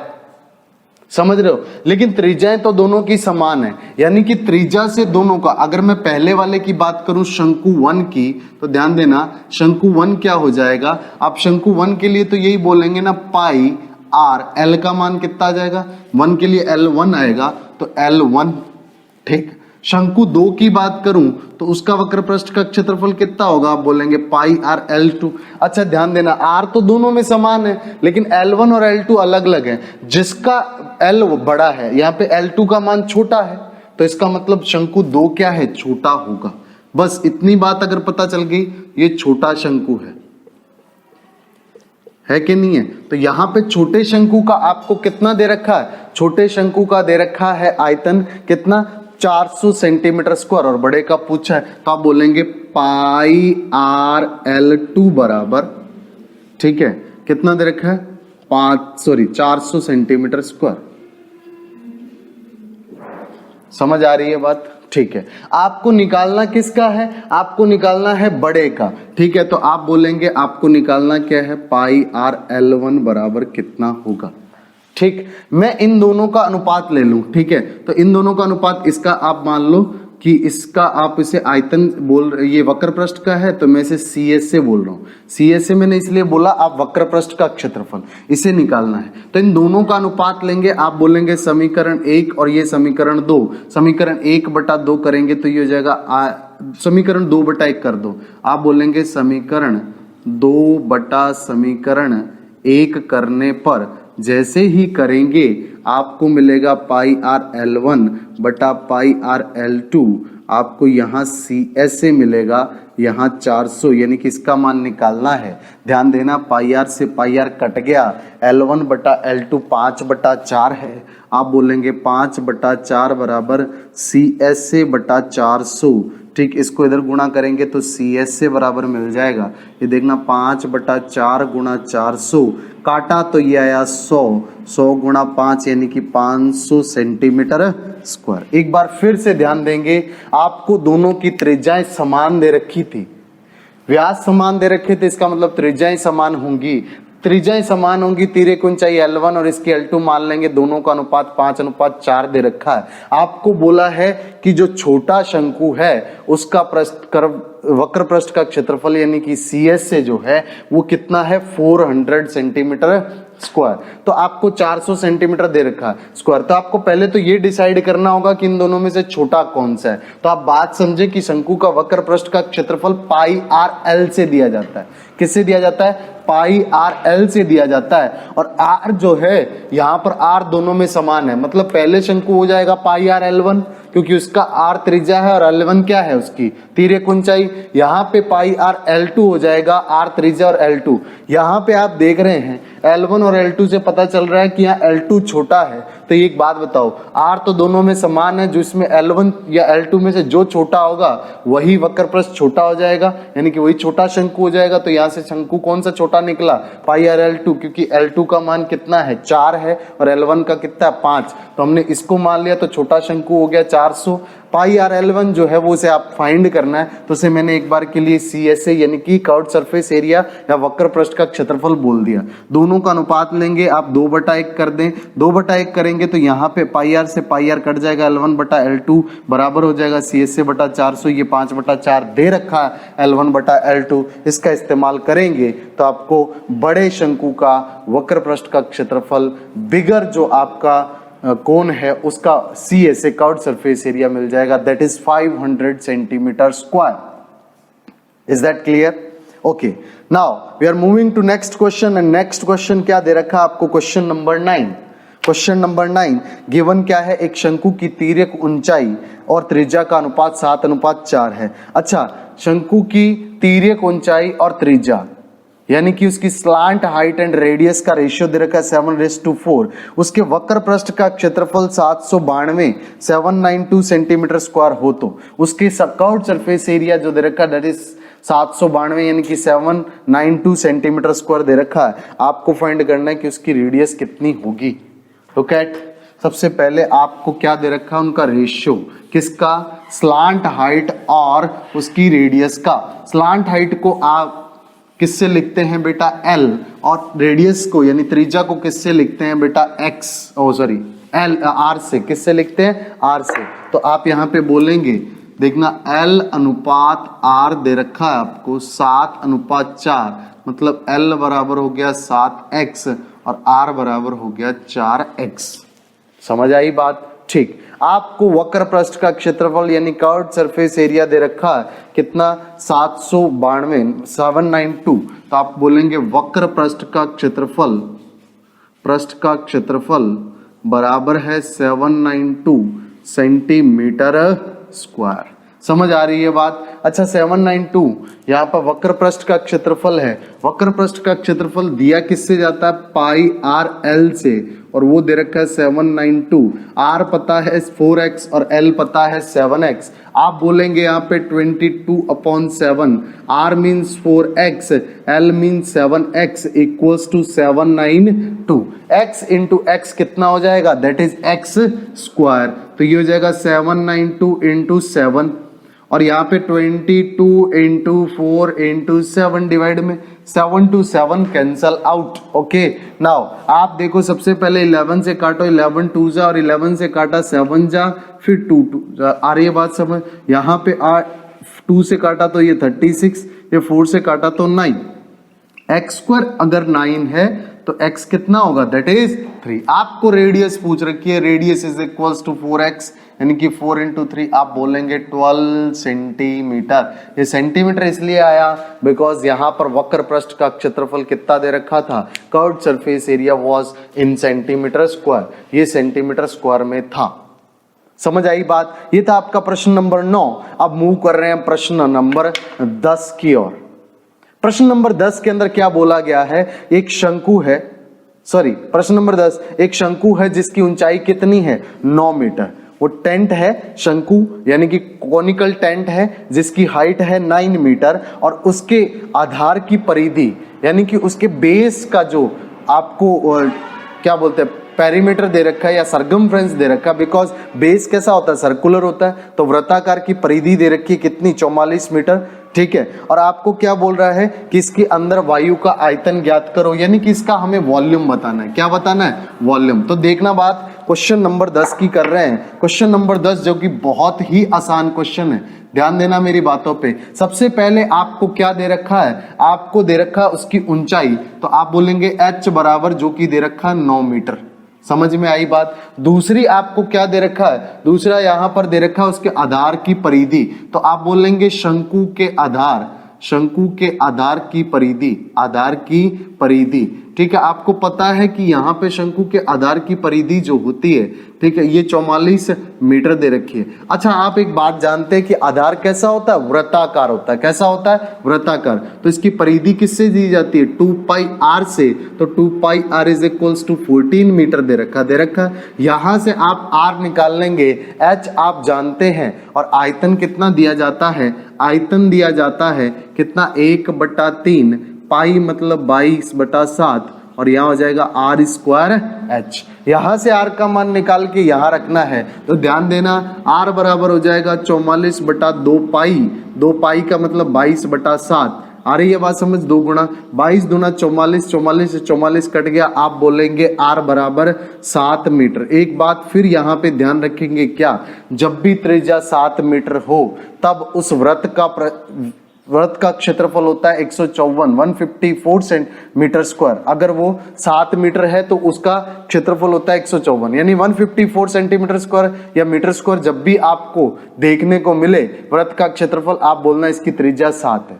समझ रहे हो। लेकिन त्रिज्याएं तो दोनों की समान है, यानी कि त्रिज्या से दोनों का, अगर मैं पहले वाले की बात करूं शंकु 1 की, तो ध्यान देना शंकु 1 क्या हो जाएगा, आप शंकु 1 के लिए तो यही बोलेंगे ना πr, l का मान कितना आ जाएगा, 1 के लिए L1 आएगा तो L1, ठीक। शंकु 2 की बात करूं तो उसका वक्र पृष्ठ का क्षेत्रफल कितना होगा, आप बोलेंगे πr_L2। अच्छा ध्यान देना, r तो दोनों में समान है लेकिन L1 और L2 अलग अलग है, जिसका L बड़ा है यहाँ पे L2 का मान छोटा है, तो इसका मतलब शंकु 2 क्या है, छोटा होगा। बस इतनी बात अगर पता चल गई, ये छोटा शंकु है कि नहीं है। तो यहाँ पे छोटे शंकु का आपको कितना दे रखा है, छोटे शंकु का दे रखा है आयतन कितना, 400 सेंटीमीटर स्क्वायर, और बड़े का पूछा है तो आप बोलेंगे πr_L2 बराबर, ठीक है, कितना दे रखा है 400 सेंटीमीटर स्क्वायर। समझ आ रही है बात, ठीक है। आपको निकालना किसका है, आपको निकालना है बड़े का, ठीक है। तो आप बोलेंगे आपको निकालना क्या है, πr_L1 बराबर कितना होगा, ठीक। मैं इन दोनों का अनुपात ले लूं, ठीक है, तो इन दोनों का अनुपात, इसका आप मान लो कि इसका आप इसे आयतन बोल रहे, ये वक्र पृष्ठ का है तो मैं इसे CS से बोल रहा हूं, CS से मैंने इसलिए बोला, आप वक्र पृष्ठ का क्षेत्रफल इसे निकालना है, तो इन दोनों का अनुपात लेंगे, आप बोलेंगे समीकरण 1 और ये समीकरण 2, समीकरण 1/2 करेंगे तो ये हो जाएगा, समीकरण 2/1 कर दो, आप बोलेंगे समीकरण 2/1 करने पर जैसे ही करेंगे आपको मिलेगा πr_L1 बटा πr_L2, आपको यहाँ CS से मिलेगा यहाँ 400, यानी कि इसका मान निकालना है। ध्यान देना πr से πr कट गया, L1 बटा L2 5/4 है, आप बोलेंगे 5/4 बराबर CS से बटा 400, ठीक। इसको इधर गुणा करेंगे तो CS से बराबर मिल जाएगा, ये देखना 5/4 गुणा 400, काटा तो ये आया 100 गुणा 5 यानी कि 500 सेंटीमीटर स्क्वायर। एक बार फिर से ध्यान देंगे, आपको दोनों की त्रिज्याएं समान दे रखी थी, व्यास समान दे रखे थे, इसका मतलब त्रिज्याएं समान होंगी, त्रिज्याएं समान होंगी, तिर्यक ऊंचाई L1 और इसकी L2 मान लेंगे, दोनों का अनुपात 5:4 दे रखा है। आपको बोला है कि जो छोटा शंकु है उसका वक्र पृष्ठ का क्षेत्रफल यानी कि CS से जो है वो कितना है 400 सेंटीमीटर स्क्वायर। तो आपको 400 सेंटीमीटर दे रखा है स्क्वायर, तो आपको पहले तो ये डिसाइड करना होगा कि इन दोनों में से छोटा कौन सा है। तो आप बात समझे कि शंकु का वक्र पृष्ठ का क्षेत्रफल पाई आर एल से दिया जाता है। किससे दिया जाता है? पाई आर एल से दिया जाता है। और आर जो है यहां पर आर दोनों में समान है, मतलब पहले शंकु हो जाएगा पाई आर L1 क्योंकि उसका आर त्रिज्या है और L1 क्या है? उसकी तिर्यक ऊंचाई। यहाँ पे पाई आर L2 हो जाएगा आर त्रिज्या और L2। यहाँ पे आप देख रहे हैं L1 और L2 से पता चल रहा है कि यहाँ L2 छोटा है। तो एक बात बताओ, आर तो दोनों में समान है, जो इसमें L1 या L2 में से जो छोटा होगा वही वक्र पृष्ठ छोटा हो जाएगा, यानी कि वही छोटा शंकु हो जाएगा। तो यहाँ से शंकु कौन सा छोटा निकला? पाई आर L2, क्योंकि L2 का मान कितना है? 4 है और L1 का कितना है? 5। तो हमने इसको मान लिया, तो छोटा शंकु हो गया 400। पाई आर L1 जो है वो उसे आप फाइंड करना है, तो उसे मैंने एक बार के लिए CSA यानी कि कर्व्ड सरफेस एरिया या वक्र पृष्ठ का क्षेत्रफल बोल दिया। दोनों का अनुपात लेंगे आप, 2/1 कर दें। 2/1 करेंगे तो यहाँ पे पाई आर से पाई आर कट जाएगा, L1/L2 बराबर हो जाएगा CSA/400। ये 5/4 दे रखा है L1/L2। इसका इस्तेमाल करेंगे तो आपको बड़े शंकु का वक्र पृष्ठ का क्षेत्रफल बिगर जो आपका कौन है उसका CSA कर्व्ड सरफेस एरिया मिल जाएगा, that is 500 centimetre square. Is that clear? Okay, now we are moving to next question. And next question क्या दे रखा है आपको? Question number 9। Question number 9 given क्या है? एक शंकु की तिर्यक ऊंचाई और त्रिज्या का अनुपात 7:4 है। अच्छा, शंकु की तिर्यक ऊंचाई और त्रिज्या यानी कि उसकी स्लांट हाइट एंड रेडियस का रेशियो दे रखा है 7:4। उसके वक्र पृष्ठ का क्षेत्रफल 792 सेंटीमीटर स्क्वायर हो तो उसके कर्व्ड सरफेस एरिया जो दे रखा है दैट इज 792 यानी कि 792 सेंटीमीटर स्क्वायर दे रखा है। आपको फाइंड करना है कि उसकी रेडियस कितनी होगी। लुक एट, सबसे पहले आपको क्या दे रखा है? उनका रेशियो। किसका? स्लांट हाइट और उसकी रेडियस का। स्लांट हाइट को आप किससे लिखते हैं बेटा? L, और रेडियस को यानी त्रिज्या को किससे लिखते हैं बेटा? R से। किससे लिखते हैं? R से। तो आप यहाँ पे बोलेंगे, देखना L/R दे रखा है आपको 7:4, मतलब L बराबर हो गया 7x और R बराबर हो गया 4x। समझ आई बात? ठीक। आपको वक्र पृष्ठ का क्षेत्रफल यानी कर्व्ड सरफेस एरिया दे रखा है कितना? 792। तो आप बोलेंगे वक्र पृष्ठ का क्षेत्रफल बराबर है 792 सेंटीमीटर स्क्वायर। समझ आ रही है बात? अच्छा, 792 यहाँ पर वक्र पृष्ठ का क्षेत्रफल है। वक्र पृष्ठ का क्षेत्रफल दिया किससे जाता है? पाई आर एल से, और वो दे रखा है 792। आर पता है 4x और एल पता है 7x। आप बोलेंगे यहाँ पे 22/7। R means 4x, L means 7x equals to 792। x into x कितना हो जाएगा? That is x square. तो ये हो जाएगा 792 इंटू 7, और यहाँ पे 22 इंटू 4 इंटू 7 डिवाइड में 7 to 7 cancel out. Okay, now आप देखो, सबसे पहले 11 से काटो, 11 2 जा, और 11 से काटा 7 जा, फिर 2 2 जा। आ रही है बात समझ? यहाँ पे 2 से काटा तो ये 36, ये 4 से काटा तो 9। x स्क्वायर अगर 9 है तो x कितना होगा? That is 3। आपको रेडियस पूछ रखी है, radius is equals to 4x यानी कि 4 इंटू 3 आप बोलेंगे 12 सेंटीमीटर। ये सेंटीमीटर इसलिए आया बिकॉज यहाँ पर वक्र पृष्ठ का क्षेत्रफल कितना दे रखा था? Curved surface area was in centimetre square, ये सेंटीमीटर स्क्वायर में था। समझ आई बात? ये था आपका प्रश्न नंबर 9। अब मूव कर रहे हैं प्रश्न नंबर 10 की ओर। प्रश्न नंबर 10 के अंदर क्या बोला गया है? एक शंकु है, सॉरी प्रश्न नंबर 10, एक शंकु है जिसकी ऊंचाई कितनी है? 9 मीटर। वो टेंट है, शंकु यानी कि कोनिकल टेंट है जिसकी हाइट है 9 मीटर, और उसके आधार की परिधि यानी कि उसके बेस का जो आपको क्या बोलते हैं पेरीमीटर दे रखा है या सरकमफ्रेंस दे रखा है, बिकॉज बेस कैसा होता है? सर्कुलर होता है। तो वृत्ताकार की परिधि दे रखी है कितनी? 44 मीटर। ठीक है। और आपको क्या बोल रहा है कि इसके अंदर वायु का आयतन ज्ञात करो, यानी कि इसका हमें वॉल्यूम बताना है। क्या बताना है? वॉल्यूम। तो देखना बात क्वेश्चन नंबर 10 की कर रहे हैं। क्वेश्चन नंबर 10 जो कि बहुत ही आसान क्वेश्चन है, ध्यान देना मेरी बातों पे। सबसे पहले आपको क्या दे रखा है? आपको दे रखा है उसकी ऊंचाई, तो आप बोलेंगे h बराबर जो कि दे रखा है 9 मीटर। समझ में आई बात? दूसरी आपको क्या दे रखा है? दूसरा यहां पर दे रखा है उसके आधार की परिधि, तो आप बोलेंगे शंकु के आधार, शंकु के आधार की परिधि, आधार की परिधि। ठीक है, आपको पता है कि यहाँ पे शंकु के आधार की परिधि जो होती है, ठीक है, ये 44 मीटर दे रखी है। अच्छा, आप एक बात जानते हैं कि आधार कैसा होता है? वृत्ताकार होता है। कैसा होता है? वृत्ताकार। तो इसकी परिधि किससे दी जाती है? 2 पाई आर से। तो 2 pi R is equals to 14 metre दे रखा। यहां से आप आर निकाल लेंगे, एच आप जानते हैं, और आयतन कितना दिया जाता है? आयतन दिया जाता है कितना? 1/3 पाई मतलब 22/7, और यहाँ हो जाएगा आर स्क्वायर एच। यहां से आर का मान निकाल के यहां रखना है, तो ध्यान देना आर बराबर हो जाएगा 44/2 पाई। 2 पाई का मतलब 22/7। आ रही है बात समझ? 2 गुणा 22 दूना 44, 44 से 44 कट गया। आप बोलेंगे आर बराबर 7 मीटर। एक बात फिर यहाँ पे ध्यान रखेंगे, क्या? जब भी त्रिज्या 7 मीटर हो तब उस वृत्त का क्षेत्रफल होता है 154 सेंटीमीटर स्क्वायर। अगर वो 7 मीटर है तो उसका क्षेत्रफल होता है 154, यानी 154 सेंटीमीटर स्क्वायर या मीटर स्क्वायर। जब भी आपको देखने को मिले वृत्त का क्षेत्रफल, आप बोलना इसकी त्रिज्या 7 है।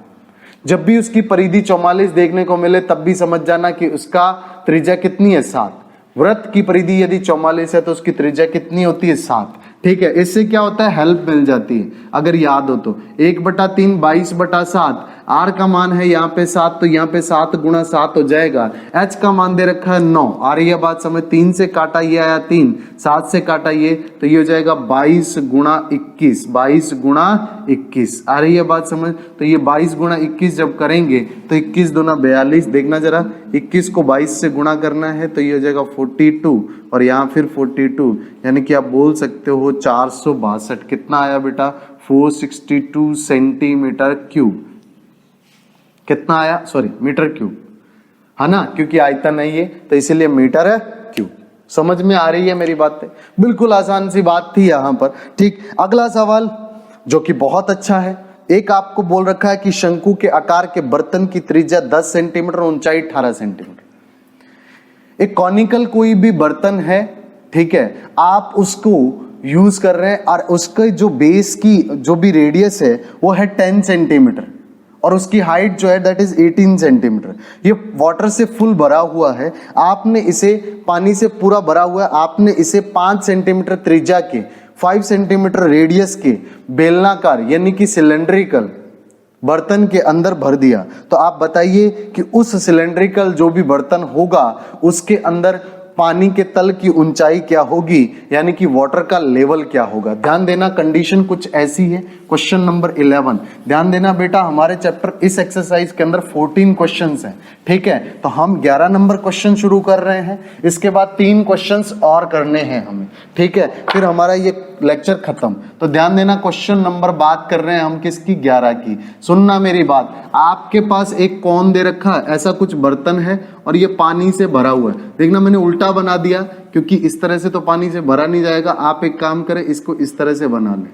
जब भी उसकी परिधि 44 देखने को मिले तब भी समझ जाना कि उसका त्रिज्या कितनी है? 7। वृत्त की परिधि यदि 44 है तो उसकी त्रिज्या कितनी होती है? 7। ठीक है, इससे क्या होता है? हेल्प मिल जाती है अगर याद हो तो। 1/3 22/7, आर का मान है यहाँ पे 7, तो यहाँ पे 7 गुणा 7 हो जाएगा। एच का मान दे रखा है 9। आ रही है बात समझ? 3 से काटा ये आया 3, 7 से काटा ये, तो ये हो जाएगा 22 गुणा 21, 22 गुणा 21। आ रही है बात समझ? तो ये 22 गुणा 21 जब करेंगे तो 21 दूना 42। देखना जरा, 21 को 22 से गुणा करना है तो ये हो जाएगा 42, और यहाँ फिर 42, यानी कि आप बोल सकते हो 462। कितना आया बेटा? 462 सेंटीमीटर क्यूब। कितना आया? सॉरी, मीटर क्यूब, है ना, क्योंकि आयतन है ये, तो इसीलिए मीटर है क्यूब। समझ में आ रही है मेरी बातें? बिल्कुल आसान सी बात थी यहां पर। ठीक, अगला सवाल जो कि बहुत अच्छा है। एक आपको बोल रखा है कि शंकु के आकार के बर्तन की त्रिज्या 10 सेंटीमीटर, ऊंचाई 18 सेंटीमीटर। एक कॉनिकल कोई भी बर्तन है, ठीक है, आप उसको यूज कर रहे हैं और उसके जो बेस की जो भी रेडियस है वो है 10 सेंटीमीटर, और उसकी हाइट जो है दैट इज 18 सेंटीमीटर। ये वाटर से फुल भरा हुआ है, आपने इसे पानी से पूरा भरा हुआ है, आपने इसे 5 सेंटीमीटर त्रिज्या के 5 सेंटीमीटर रेडियस के बेलनाकार यानी कि सिलेंड्रिकल बर्तन के अंदर भर दिया। तो आप बताइए कि उस सिलेंड्रिकल जो भी बर्तन होगा उसके अंदर पानी के तल की ऊंचाई क्या होगी, यानी कि वाटर का लेवल क्या होगा। ध्यान देना, कंडीशन कुछ ऐसी है। क्वेश्चन नंबर 11, ध्यान देना बेटा, हमारे चैप्टर इस एक्सरसाइज के अंदर 14 क्वेश्चंस हैं, ठीक है। तो हम 11 नंबर क्वेश्चन शुरू कर रहे हैं, इसके बाद 3 क्वेश्चंस और करने हैं हमें, ठीक है, फिर हमारा ये लेक्चर खत्म। तो ध्यान देना, क्वेश्चन नंबर बात कर रहे हैं हम किसकी? 11 की। सुनना मेरी बात, आपके पास एक कौन दे रखा है, ऐसा कुछ बर्तन है और ये पानी से भरा हुआ है। देखना मैंने उल्टा बना दिया क्योंकि इस तरह से तो पानी से भरा नहीं जाएगा। आप एक काम करें, इसको इस तरह से बना लें,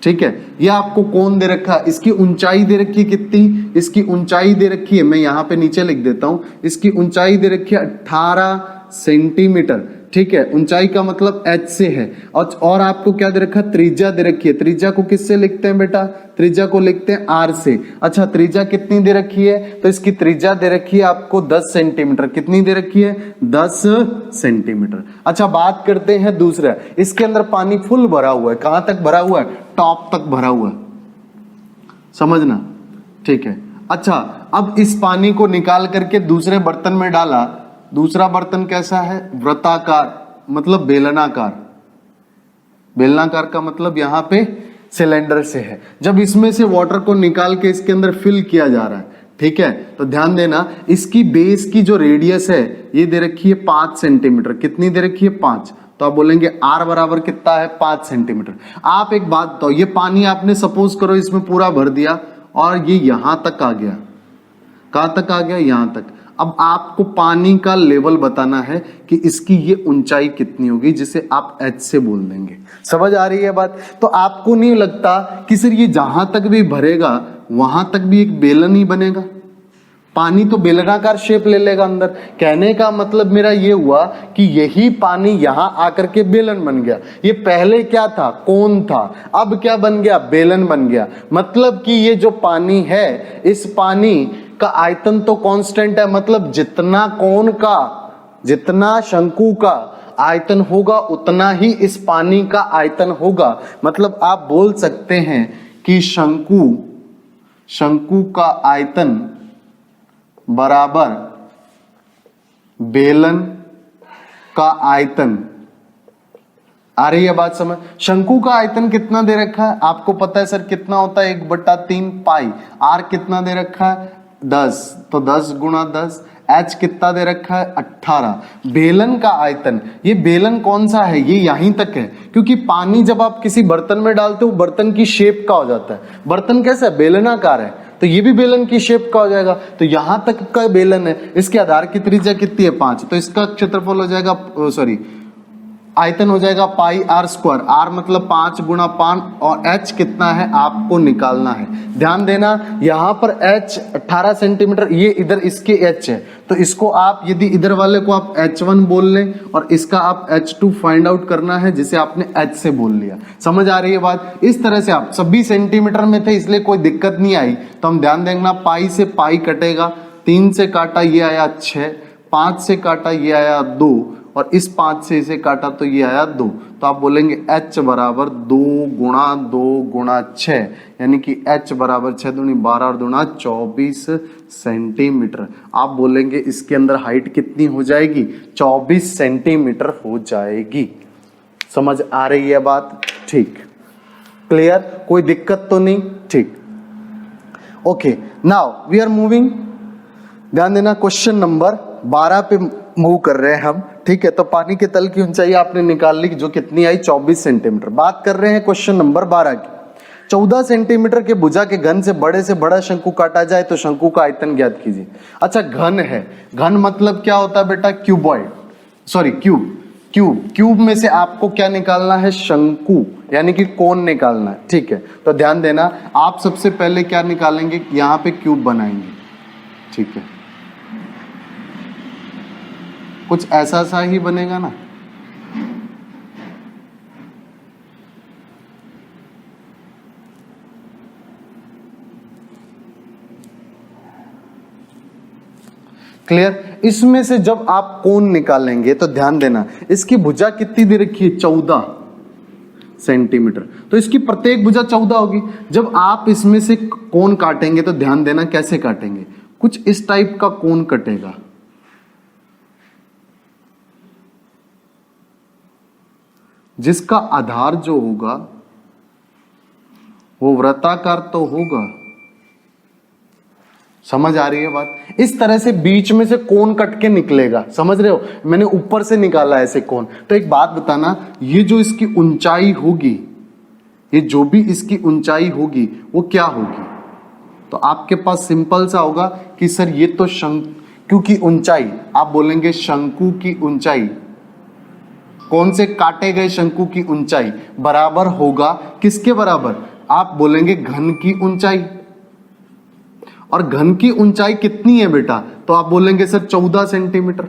ठीक है। ये आपको कौन दे रखा है, इसकी ऊंचाई दे रखी है कितनी? इसकी ऊंचाई दे रखी है, मैं यहां पे नीचे लिख देता हूं, इसकी ऊंचाई दे रखी है 18 सेंटीमीटर, ठीक है। ऊंचाई का मतलब h से है, और आपको क्या दे रखा है? त्रिज्या दे रखी है। त्रिज्या को किससे लिखते हैं बेटा? त्रिज्या को लिखते हैं r से। अच्छा, त्रिज्या कितनी दे रखी है? तो इसकी त्रिज्या दे रखी है आपको 10 सेंटीमीटर। कितनी दे रखी है? 10 सेंटीमीटर। अच्छा, बात करते हैं दूसरा, इसके अंदर पानी फुल भरा हुआ है। कहां तक भरा हुआ है? टॉप तक भरा हुआ है, समझना, ठीक है। अच्छा, अब इस पानी को निकाल करके दूसरे बर्तन में डाला। दूसरा बर्तन कैसा है? वृत्ताकार, मतलब बेलनाकार। बेलनाकार का मतलब यहां पे सिलेंडर से है। जब इसमें से वाटर को निकाल के इसके अंदर फिल किया जा रहा है, ठीक है, तो ध्यान देना इसकी बेस की जो रेडियस है ये दे रखी है 5 सेंटीमीटर। कितनी दे रखी है? 5। तो आप बोलेंगे R बराबर कितना है? 5 सेंटीमीटर। आप एक बात बताओ, ये पानी आपने सपोज करो इसमें पूरा भर दिया और ये यहां तक आ गया। कहां तक आ गया? यहां तक। अब आपको पानी का लेवल बताना है कि इसकी ये ऊंचाई कितनी होगी, जिसे आप h से बोल देंगे। समझ आ रही है बात? तो आपको नहीं लगता कि सर ये जहां तक भी भरेगा वहां तक भी एक बेलन ही बनेगा? पानी तो बेलनाकार शेप ले लेगा अंदर। कहने का मतलब मेरा ये हुआ कि यही पानी यहां आकर के बेलन बन गया। ये पहले क्या था? कोन था। अब क्या बन गया? बेलन बन गया। मतलब कि ये जो पानी है, इस पानी का आयतन तो कांस्टेंट है, मतलब जितना कोन का, जितना शंकु का आयतन होगा उतना ही इस पानी का आयतन होगा। मतलब आप बोल सकते हैं कि शंकु का आयतन बराबर बेलन का आयतन। आ रही है बात समझ? शंकु का आयतन कितना दे रखा है आपको पता है? सर कितना होता है? 1/3 पाई। आर कितना दे रखा है? 10। तो 10 गुणा 10। एच कितना दे रखा है? 18। बेलन का आयतन, ये बेलन कौन सा है? ये यहीं तक है, क्योंकि पानी जब आप किसी बर्तन में डालते हो बर्तन की शेप का हो जाता है। बर्तन कैसा है? बेलनाकार है, तो ये भी बेलन की शेप का हो जाएगा। तो यहां तक का बेलन है, इसके आधार की त्रिज्या कितनी है? 5। तो इसका क्षेत्रफल हो जाएगा, सॉरी आयतन हो जाएगा पाई आर स्क्वायर। आर मतलब 5 गुणा 5 और एच कितना है आपको निकालना है। ध्यान देना यहां पर एच 18 सेंटीमीटर, ये इधर इसके एच है, तो इसको आप यदि इधर वाले को आप H1 बोल लें और इसका आप H2 फाइंड आउट करना है, जिसे आपने H से बोल लिया। समझ आ रही है बात? इस तरह से आप सभी सेंटीमीटर में थे इसलिए कोई दिक्कत नहीं आई। तो हम ध्यान देना, पाई से पाई कटेगा, 3 से काटा ये आया 6, 5 से काटा ये आया 2 और इस 5 से इसे काटा तो ये आया 2। तो आप बोलेंगे H बराबर 2 गुणा 6, यानी कि H बराबर 6 दूनी 12 और 2 24 सेंटीमीटर। आप बोलेंगे इसके अंदर हाइट कितनी हो जाएगी? 24 सेंटीमीटर हो जाएगी। समझ आ रही है बात? ठीक, क्लियर? कोई दिक्कत तो नहीं? ठीक, okay. Now we are moving. ध्यान देना, क्वेश्चन नंबर 12 पे मूव कर रहे हैं हम। ठीक है, तो पानी के तल की ऊंचाई आपने निकाल ली जो कितनी आई? 24 सेंटीमीटर। बात कर रहे हैं क्वेश्चन नंबर 12 की। 14 सेंटीमीटर के भुजा के घन से बड़ा शंकु काटा जाए तो शंकु का आयतन ज्ञात कीजिए। अच्छा, घन है, घन मतलब क्या होता है बेटा? क्यूबॉइड, सॉरी क्यूब में से आपको क्या निकालना है? शंकु, यानी कि कोण निकालना है। ठीक है, तो ध्यान देना, आप सबसे पहले क्या निकालेंगे? यहां पे क्यूब बनाएंगे। ठीक है, कुछ ऐसा सा ही बनेगा ना। क्लियर? इसमें से जब आप कोण निकालेंगे तो ध्यान देना, इसकी भुजा कितनी दे रखी है? 14 सेंटीमीटर। तो इसकी प्रत्येक भुजा 14 होगी। जब आप इसमें से कोण काटेंगे तो ध्यान देना कैसे काटेंगे। कुछ इस टाइप का कोण कटेगा, जिसका आधार जो होगा वो वृत्ताकार तो होगा। समझ आ रही है बात? इस तरह से बीच में से कोण कट के निकलेगा। समझ रहे हो? मैंने ऊपर से निकाला ऐसे कोण। तो एक बात बताना, ये जो इसकी ऊंचाई होगी, ये जो भी इसकी ऊंचाई होगी वो क्या होगी? तो आपके पास सिंपल सा होगा कि सर ये तो शंकु की ऊंचाई, आप बोलेंगे शंकु की ऊंचाई, कौन से काटे गए शंकु की ऊंचाई बराबर होगा किसके बराबर? आप बोलेंगे घन की ऊंचाई। और घन की ऊंचाई कितनी है बेटा? तो आप बोलेंगे सर 14 सेंटीमीटर,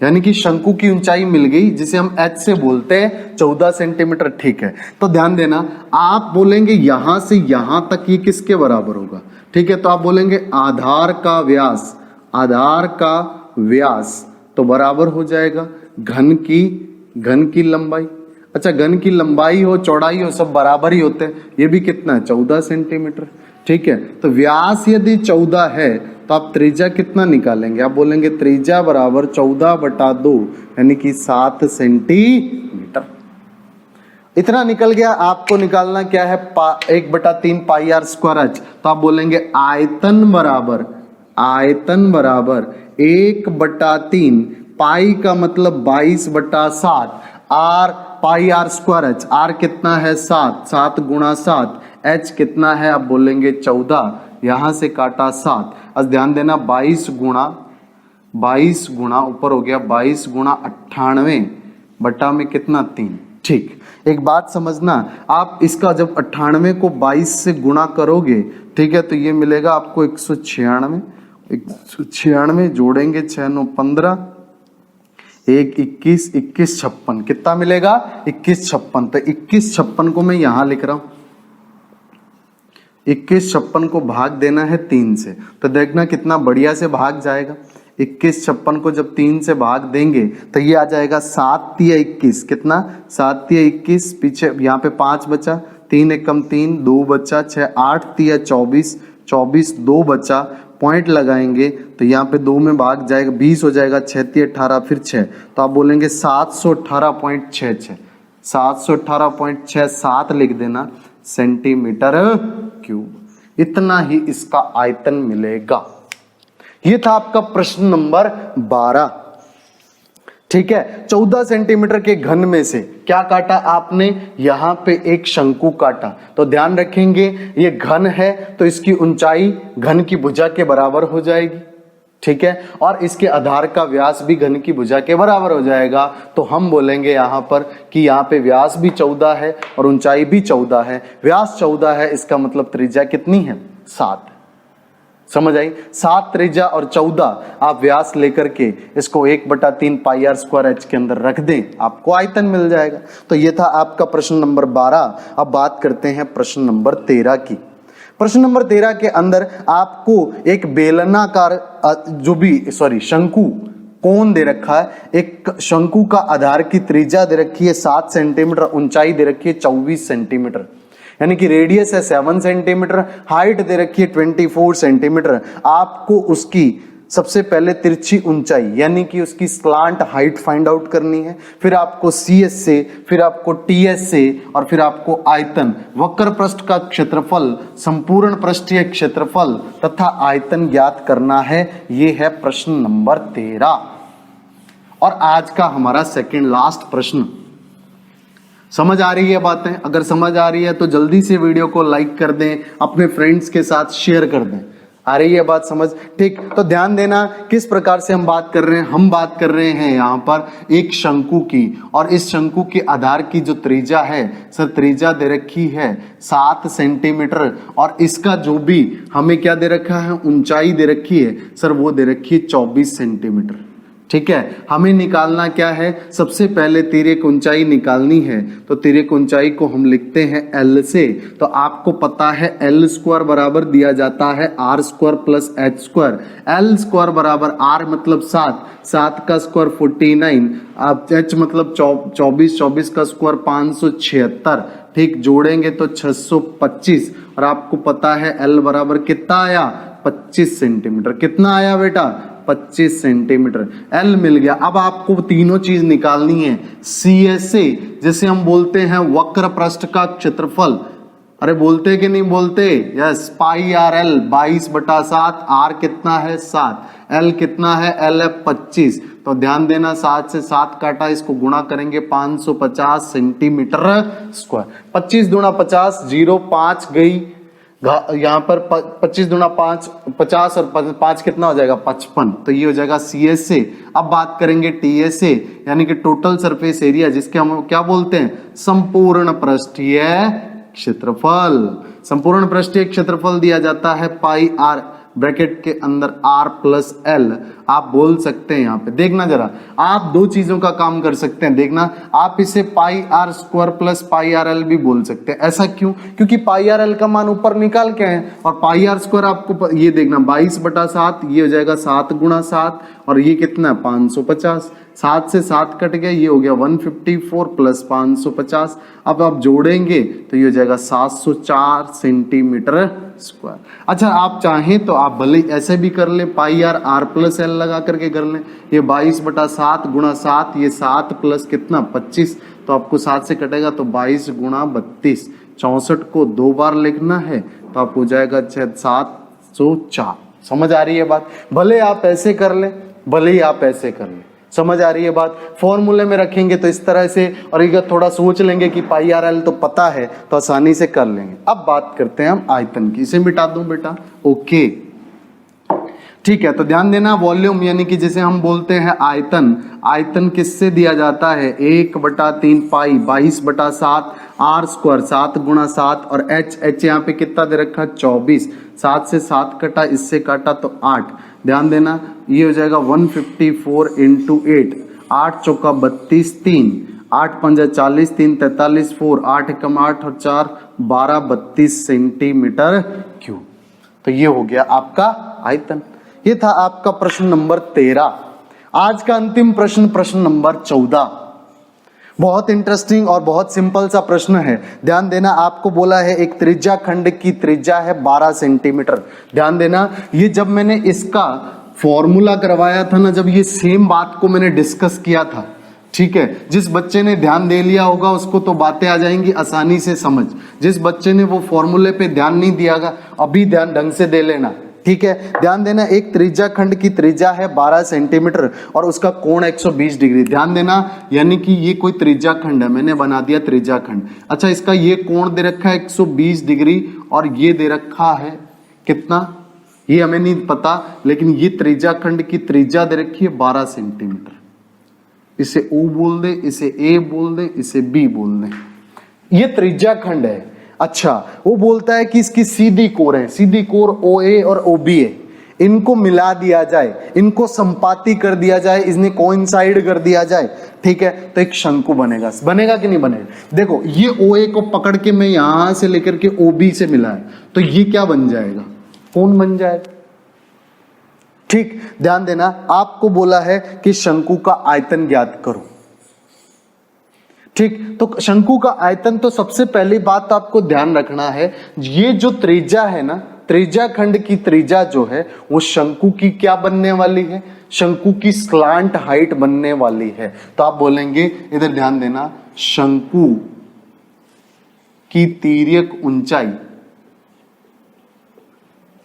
यानी कि शंकु की ऊंचाई मिल गई जिसे हम h से बोलते हैं 14 सेंटीमीटर। ठीक है, तो ध्यान देना, आप बोलेंगे यहां से यहां तक ये किसके बराबर होगा? ठीक है, तो आप बोलेंगे आधार का व्यास, आधार का व्यास तो बराबर हो जाएगा घन की लंबाई। अच्छा, घन की लंबाई हो चौड़ाई हो सब बराबर ही होते हैं। ये भी कितना है? 14 सेंटीमीटर। ठीक है, तो व्यास यदि 14 है तो आप त्रिज्या कितना निकालेंगे? आप बोलेंगे त्रिज्या बराबर 14/2, यानी कि 7 सेंटीमीटर। इतना निकल गया। आपको निकालना क्या है, 1/3 पाई आर स्क्वायर एच। तो आप बोलेंगे आयतन बराबर 1/3 पाई का मतलब 22/7 R pi R square H. R कितना है 7, 7 गुणा 7, एच कितना है आप बोलेंगे 14, यहां से काटा 7। अब ध्यान देना 22 गुणा ऊपर हो गया 22 गुणा 98 बटा में कितना 3। ठीक, एक बात समझना, आप इसका जब 98 को 22 से गुणा करोगे, ठीक है, तो ये मिलेगा आपको 196 जोड़ेंगे 6 9 15 1 21 21 56 कितना मिलेगा 2156। तो 2156 को मैं यहां लिख रहा हूं, 2156 को भाग देना है 3 से, तो देखना कितना बढ़िया से भाग जाएगा। 2156 को जब 3 से भाग देंगे तो ये आ जाएगा 7 या 21, कितना 7 या 21, पीछे यहाँ पे 5 बचा, 3 1 कम 3, 2 बचा, 6 8 या 24, 24 2 बचा, पॉइंट लगाएंगे तो यहाँ पे 2 में भाग जाएगा 20 हो जाएगा, 6 18 फिर 6, तो आप बोलेंगे 718.66, 718.67 लिख देना सेंटीमीटर क्यूब। इतना ही इसका आयतन मिलेगा। ये था आपका प्रश्न नंबर 12। ठीक है, 14 सेंटीमीटर के घन में से क्या काटा आपने, यहां पे एक शंकु काटा। तो ध्यान रखेंगे ये घन है तो इसकी ऊंचाई घन की भुजा के बराबर हो जाएगी। ठीक है, और इसके आधार का व्यास भी घन की भुजा के बराबर हो जाएगा। तो हम बोलेंगे यहां पर कि यहाँ पे व्यास भी 14 है और ऊंचाई भी 14 है। व्यास 14 है, इसका मतलब त्रिज्या कितनी है 7। समझ आई, 7 त्रिज्या और 14 आप व्यास लेकर के इसको 1/3 पाई आर स्क्वायर एच के अंदर रख दें, आपको आयतन मिल जाएगा। तो ये था आपका प्रश्न नंबर 12। अब बात करते हैं प्रश्न नंबर 13 की। प्रश्न नंबर 13 के अंदर आपको एक बेलनाकार शंकु कोण दे रखा है। एक शंकु का आधार की त्रिज्या दे रखी है 7 सेंटीमीटर, ऊंचाई दे रखी है 24 सेंटीमीटर, यानी कि रेडियस है 7 सेंटीमीटर, हाइट दे रखी है 24 सेंटीमीटर। आपको उसकी सबसे पहले तिरछी ऊंचाई यानी कि उसकी स्लांट हाइट फाइंड आउट करनी है, फिर आपको CS से, फिर आपको TS से, और फिर आपको आयतन, वक्र पृष्ठ का क्षेत्रफल, संपूर्ण पृष्ठीय क्षेत्रफल तथा आयतन ज्ञात करना है। ये है प्रश्न नंबर 13 और आज का हमारा सेकंड लास्ट प्रश्न। समझ आ रही है बातें? अगर समझ आ रही है तो जल्दी से वीडियो को लाइक कर दें, अपने फ्रेंड्स के साथ शेयर कर दें। आ रही है बात समझ? ठीक, तो ध्यान देना किस प्रकार से हम बात कर रहे हैं। हम बात कर रहे हैं यहाँ पर एक शंकु की, और इस शंकु के आधार की जो त्रिज्या है सर, त्रिज्या दे रखी है 7 सेंटीमीटर, और इसका जो भी हमें क्या दे रखा है, ऊंचाई दे रखी है सर, वो दे रखी है 24 सेंटीमीटर। ठीक है, हमें निकालना क्या है, सबसे पहले तिर्यक ऊंचाई निकालनी है। तो तिर्यक ऊंचाई को हम लिखते हैं L से। तो आपको पता है L स्क्वायर बराबर दिया जाता है R square plus H square. L square बराबर R मतलब 7, 7 का स्क्वायर 49, अब H मतलब 24, 24 का स्क्वायर 576। ठीक, जोड़ेंगे तो 625, और आपको पता है L बराबर कितना आया 25 सेंटीमीटर। कितना आया बेटा 25 सेंटीमीटर। L मिल गया। अब आपको तीनों चीज निकालनी है। CS से, जिसे हम बोलते हैं वक्र पृष्ठ का क्षेत्रफल, अरे बोलते कि नहीं बोलते, यस, पाई आर एल 22/7, R कितना है 7, L कितना है, L है 25। तो ध्यान देना 7 से 7 काटा, इसको गुणा करेंगे 550 सेंटीमीटर स्क्वायर। 25 दूना 50, 0 5 गई, यहाँ पर 25 दूना 5 50, और 5 कितना हो जाएगा 55। तो ये हो जाएगा CS से। अब बात करेंगे TS से, यानी कि टोटल सरफेस एरिया, जिसके हम क्या बोलते हैं, संपूर्ण पृष्ठीय क्षेत्रफल। संपूर्ण पृष्ठीय क्षेत्रफल दिया जाता है पाई आर ब्रैकेट के अंदर R प्लस L। आप बोल सकते हैं, यहाँ पे देखना जरा, आप दो चीजों का काम कर सकते हैं। देखना, आप इसे pi R square plus pi R L भी बोल सकते हैं। ऐसा क्यों? क्योंकि पाई आर एल का मान ऊपर निकाल के है, और पाई आर स्क्वायर आपको ये देखना 22/7, ये हो जाएगा 7 गुणा 7, और ये कितना 550। 7 से 7 कट गया, ये हो गया 154 प्लस 550। अब आप जोड़ेंगे तो ये हो जाएगा 704 सेंटीमीटर स्क्वायर। अच्छा, आप चाहें तो आप भले ऐसे भी कर ले, पाई आर R प्लस L लगा करके कर लें। ये 22/7 गुणा 7, ये 7 प्लस कितना 25, तो आपको 7 से कटेगा तो 22 गुणा 32, 64 को 2 बार लिखना है तो आपको हो जाएगा 704। समझ आ रही है बात? भले आप ऐसे कर लें, भले ही आप ऐसे कर लें, समझ आ रही है बात? फॉर्मूले में रखेंगे तो इस तरह से, और अगर थोड़ा सोच लेंगे कि पाई आर एल तो पता है तो आसानी से कर लेंगे। अब बात करते हैं हम आयतन की। इसे मिटा दूं बेटा, ओके ठीक है। तो ध्यान देना, वॉल्यूम यानी कि जिसे हम बोलते हैं आयतन, आयतन किससे दिया जाता है? 1/3 पाई 22/7 आर स्क्वायर, 7 गुणा 7, और एच यहाँ पे कितना दे रखा? 24। 7 से 7 कटा, इससे काटा तो 8। ध्यान देना, ये हो जाएगा 154 × 8, 8 चौका 32, 3 8 पंजा 40, 3 43, 4 8 एकम 8 और 4 12, 32 सेंटीमीटर क्यूब। तो ये हो गया आपका आयतन। ये था आपका प्रश्न नंबर 13। आज का अंतिम प्रश्न, प्रश्न नंबर 14। बहुत इंटरेस्टिंग और बहुत सिंपल सा प्रश्न है। ध्यान देना, आपको बोला है एक त्रिज्या खंड की त्रिज्या है 12 सेंटीमीटर। ध्यान देना, ये जब मैंने इसका फॉर्मूला करवाया था ना, जब ये सेम बात को मैंने डिस्कस किया था, ठीक है, जिस बच्चे ने ध्यान दे लिया होगा उसको तो बातें आ जाएंगी आसानी से समझ। जिस बच्चे ने वो फॉर्मूले पे ध्यान नहीं दियागा, अभी ध्यान ढंग से दे लेना, ठीक है। ध्यान देना, एक त्रिज्या खंड की त्रिज्या है 12 सेंटीमीटर और उसका कोण 120 डिग्री। ध्यान देना, यानी कि ये कोई त्रिज्या खंड है, मैंने बना दिया त्रिज्या खंड। अच्छा, इसका ये कोण दे रखा है 120 डिग्री और ये दे रखा है कितना, ये हमें नहीं पता, लेकिन ये त्रिज्या खंड की त्रिज्या दे रखी है 12 सेंटीमीटर। इसे O बोल दे, इसे A बोल दे, इसे B बोल दे, ये त्रिज्या खंड है। अच्छा, वो बोलता है कि इसकी सीधी कोर है, सीधी कोर OA और OB है, इनको मिला दिया जाए, इनको संपाती कर दिया जाए, इन्हें कोइंसाइड कर दिया जाए, ठीक है, तो एक शंकु बनेगा। बनेगा कि नहीं बनेगा? देखो, ये OA को पकड़ के मैं यहां से लेकर के OB से मिला है, तो ये क्या बन जाएगा? कौन बन जाएगा? ठीक, ध्यान देना, आपको बोला है कि शंकु का आयतन ज्ञात करो। ठीक, तो शंकु का आयतन, तो सबसे पहली बात तो आपको ध्यान रखना है, ये जो त्रिज्या है ना, त्रिज्या खंड की त्रिज्या जो है वो शंकु की क्या बनने वाली है? शंकु की स्लांट हाइट बनने वाली है। तो आप बोलेंगे, इधर ध्यान देना, शंकु की तिर्यक ऊंचाई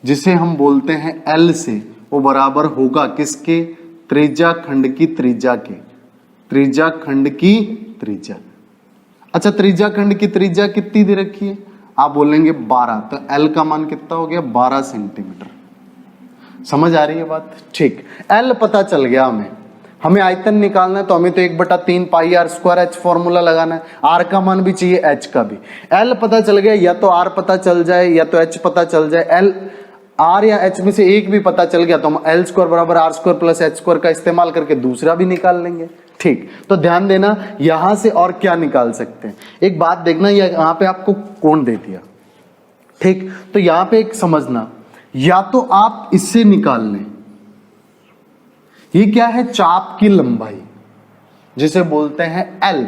जिसे हम बोलते हैं L से, वो बराबर होगा किसके? त्रिज्या खंड की त्रिज्या के, त्रिज्या खंड की त्रिज्या। अच्छा, त्रिज्या खंड की त्रिज्या कितनी दे रखी है? आप बोलेंगे 12, तो L का मान कितना हो गया? 12 सेंटीमीटर। समझ आ रही है बात? ठीक, L पता चल गया हमें आयतन निकालना है, तो हमें तो 1/3 पाई आर स्क्वायर एच फॉर्मूला लगाना है, आर का मान भी चाहिए, एच का भी। L पता चल गया, या तो आर पता चल जाए या तो एच पता चल जाए। L आर या एच में से एक भी पता चल गया तो हम L स्क्वायर बराबर R square plus H square का इस्तेमाल करके दूसरा भी निकाल लेंगे। ठीक, तो ध्यान देना, यहां से और क्या निकाल सकते हैं? एक बात देखना, यहां पे आपको कोण दे दिया, ठीक, तो यहां पे एक समझना, या तो आप इससे निकाल लें, ये क्या है? चाप की लंबाई, जिसे बोलते हैं L।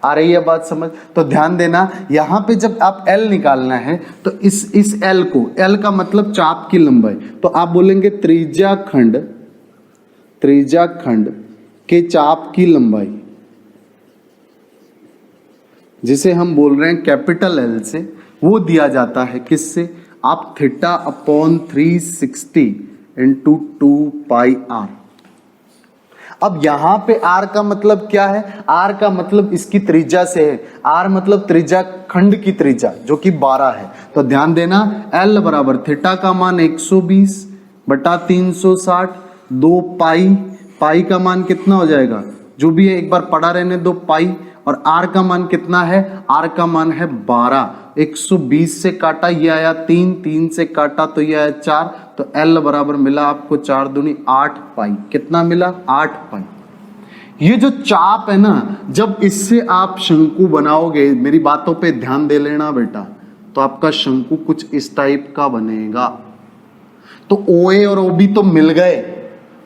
आ रही है बात समझ? तो ध्यान देना, यहां पे जब आप L निकालना है तो इस L को, L का मतलब चाप की लंबाई, तो आप बोलेंगे त्रिज्या खंड के चाप की लंबाई, जिसे हम बोल रहे हैं कैपिटल L से, वो दिया जाता है किससे? आप θ/360 × 2 पाई r। अब यहां पे r का मतलब क्या है? r का मतलब इसकी त्रिज्या से है, r मतलब त्रिज्या खंड की त्रिज्या जो कि 12 है। तो ध्यान देना, L बराबर थीटा का मान 120/360, 2 पाई का मान कितना हो जाएगा? जो भी है एक बार पढ़ा रहने दो, पाई, और r का मान कितना है? r का मान है 12। 120 से काटा ये आया 3, 3 से काटा तो ये आया 4, तो L बराबर मिला आपको 4 दूनी 8 पाई। कितना मिला? 8 पाई। ये जो चाप है ना, जब इससे आप शंकु बनाओगे, मेरी बातों पे ध्यान दे लेना बेटा, तो आपका शंकु कुछ इस टाइप का बनेगा। तो OA और OB तो मिल गए,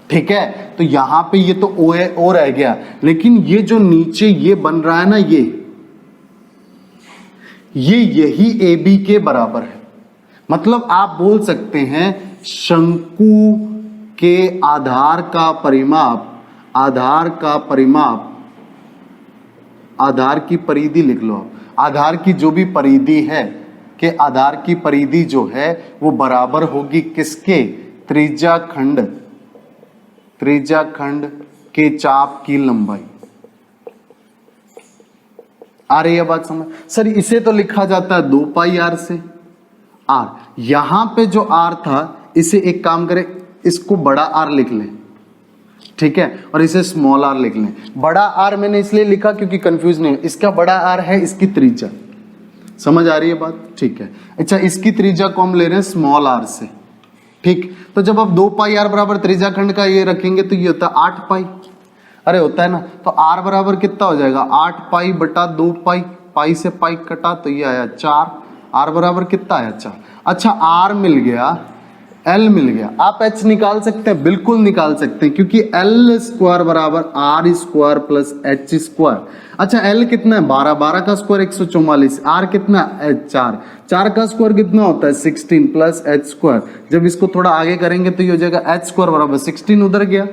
ठीक है, तो यहां पे ये तो OA और रह गया, लेकिन ये जो नीचे ये बन रहा है ना, ये यही AB के बराबर है। मतलब आप बोल सकते हैं शंकु के आधार का परिमाप, आधार का परिमाप, आधार की परिधि लिख लो, आधार की जो भी परिधि है के आधार की परिधि जो है वो बराबर होगी किसके, त्रिज्या खंड, त्रिज्या खंड के चाप की लंबाई। आ रही है बात समझ? सर इसे तो लिखा जाता है 2 पाई आर से, आर यहां पे जो आर था इसे एक काम करें, इसको बड़ा आर लिख लें, ठीक है, और इसे स्मॉल आर लिख लें। बड़ा आर मैंने इसलिए लिखा क्योंकि कंफ्यूज नहीं, इसका बड़ा आर है इसकी त्रिज्या, समझ आ रही है बात, ठीक है। अच्छा इसकी त्रिज्या को हम ले रहे हैं स्मॉल आर से, ठीक। तो जब आप 2 पाई आर बराबर त्रिज्या खंड का ये रखेंगे तो ये होता है 8 पाई, अरे होता है ना, तो आर बराबर कितना हो जाएगा 8 पाई बटा 2 पाई, पाई से पाई कटा तो ये आया 4, आर बराबर कितना आया 4। अच्छा आर मिल गया, एल मिल गया, आप एच निकाल सकते हैं, बिल्कुल निकाल सकते हैं क्योंकि एल स्क्वायर बराबर R square plus H square. अच्छा एल कितना है 12, 12 का स्क्वायर 144, आर कितना एच 4, 4 का स्क्वायर कितना होता है 16 प्लस एच स्क्वायर। जब इसको थोड़ा आगे करेंगे तो ये हो जाएगा एच स्क्वायर बराबर 16 उधर गया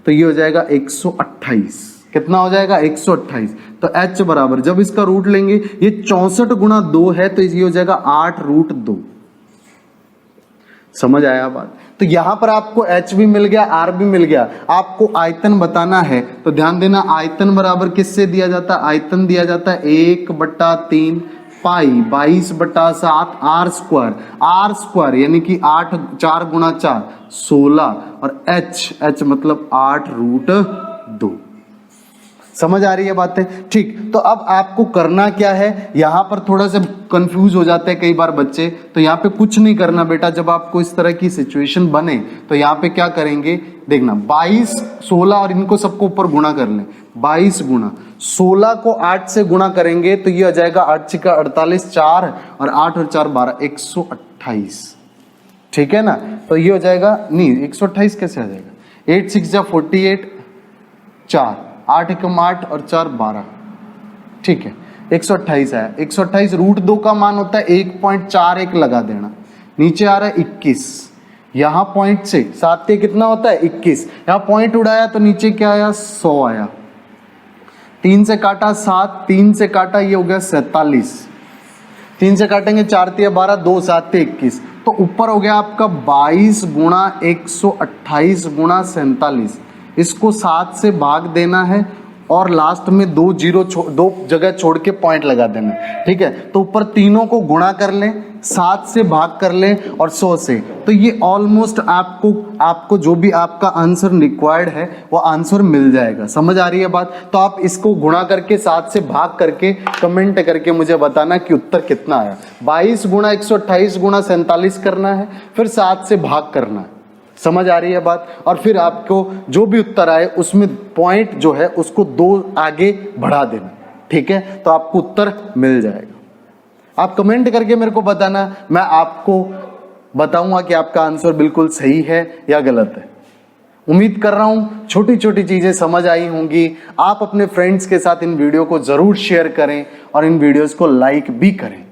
तो ये हो जाएगा 128, कितना हो जाएगा 128। तो h बराबर जब इसका रूट लेंगे ये 64 गुणा 2 है तो ये हो जाएगा 8√2, समझ आया बात। तो यहां पर आपको h भी मिल गया, r भी मिल गया, आपको आयतन बताना है तो ध्यान देना आयतन बराबर किससे दिया जाता है, आयतन दिया जाता है 1/3 पाई 22/7 आर स्क्वायर, आर स्क्वायर यानी कि 8, 4 गुणा 4 16 और h मतलब 8√2, समझ आ रही है बातें, ठीक। तो अब आपको करना क्या है, यहां पर थोड़ा सा कंफ्यूज हो जाते हैं कई बार बच्चे, तो यहाँ पे कुछ नहीं करना बेटा, जब आपको इस तरह की सिचुएशन बने तो यहाँ पे क्या करेंगे देखना, 22, 16 और इनको सबको ऊपर गुणा कर लें, 22 गुणा 16 को 8 से गुणा करेंगे तो ये आ जाएगा 8 छिका 48, 4 और 8 और 4 12, 128, ठीक है ना। तो ये हो जाएगा, नहीं 128 कैसे आ जाएगा, 8 6 जा 48, 4 8 एकम 8 और 4 12, ठीक है 128 आया। 128√2 का मान होता है 1.41 लगा देना, नीचे आ रहा है 21, यहां पॉइंट से 7 के कितना होता है 21, यहां पॉइंट उड़ाया तो नीचे क्या आया 100 आया, 3 से काटा 7, 3 से काटा ये हो गया 47, 3 से काटेंगे 4 तिया 12, 2 7 21, तो ऊपर हो गया आपका 22 गुणा 128 गुणा 47, इसको 7 से भाग देना है और लास्ट में 2 जगह छोड़ के पॉइंट लगा देना है, ठीक है। तो ऊपर तीनों को गुणा कर लें, 7 से भाग कर लें और 100 से, तो ये ऑलमोस्ट आपको जो भी आपका आंसर रिक्वायर्ड है वो आंसर मिल जाएगा, समझ आ रही है बात। तो आप इसको गुणा करके 7 से भाग करके कमेंट करके मुझे बताना कि उत्तर कितना आया। 22 गुणा 128 गुणा 47 करना है, फिर 7 से भाग करना है, समझ आ रही है बात। और फिर आपको जो भी उत्तर आए उसमें पॉइंट जो है उसको 2 आगे बढ़ा देना, ठीक है, तो आपको उत्तर मिल जाएगा। आप कमेंट करके मेरे को बताना, मैं आपको बताऊंगा कि आपका आंसर बिल्कुल सही है या गलत है। उम्मीद कर रहा हूं छोटी छोटी चीजें समझ आई होंगी। आप अपने फ्रेंड्स के साथ इन वीडियो को जरूर शेयर करें और इन वीडियोस को लाइक भी करें।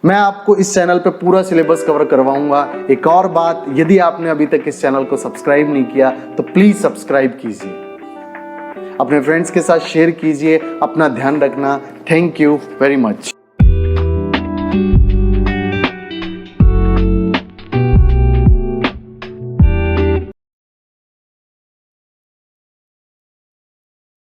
मैं आपको इस चैनल पे पूरा सिलेबस कवर करवाऊंगा। एक और बात, यदि आपने अभी तक इस चैनल को सब्सक्राइब नहीं किया तो प्लीज सब्सक्राइब कीजिए, अपने फ्रेंड्स के साथ शेयर कीजिए। अपना ध्यान रखना। Thank you very much.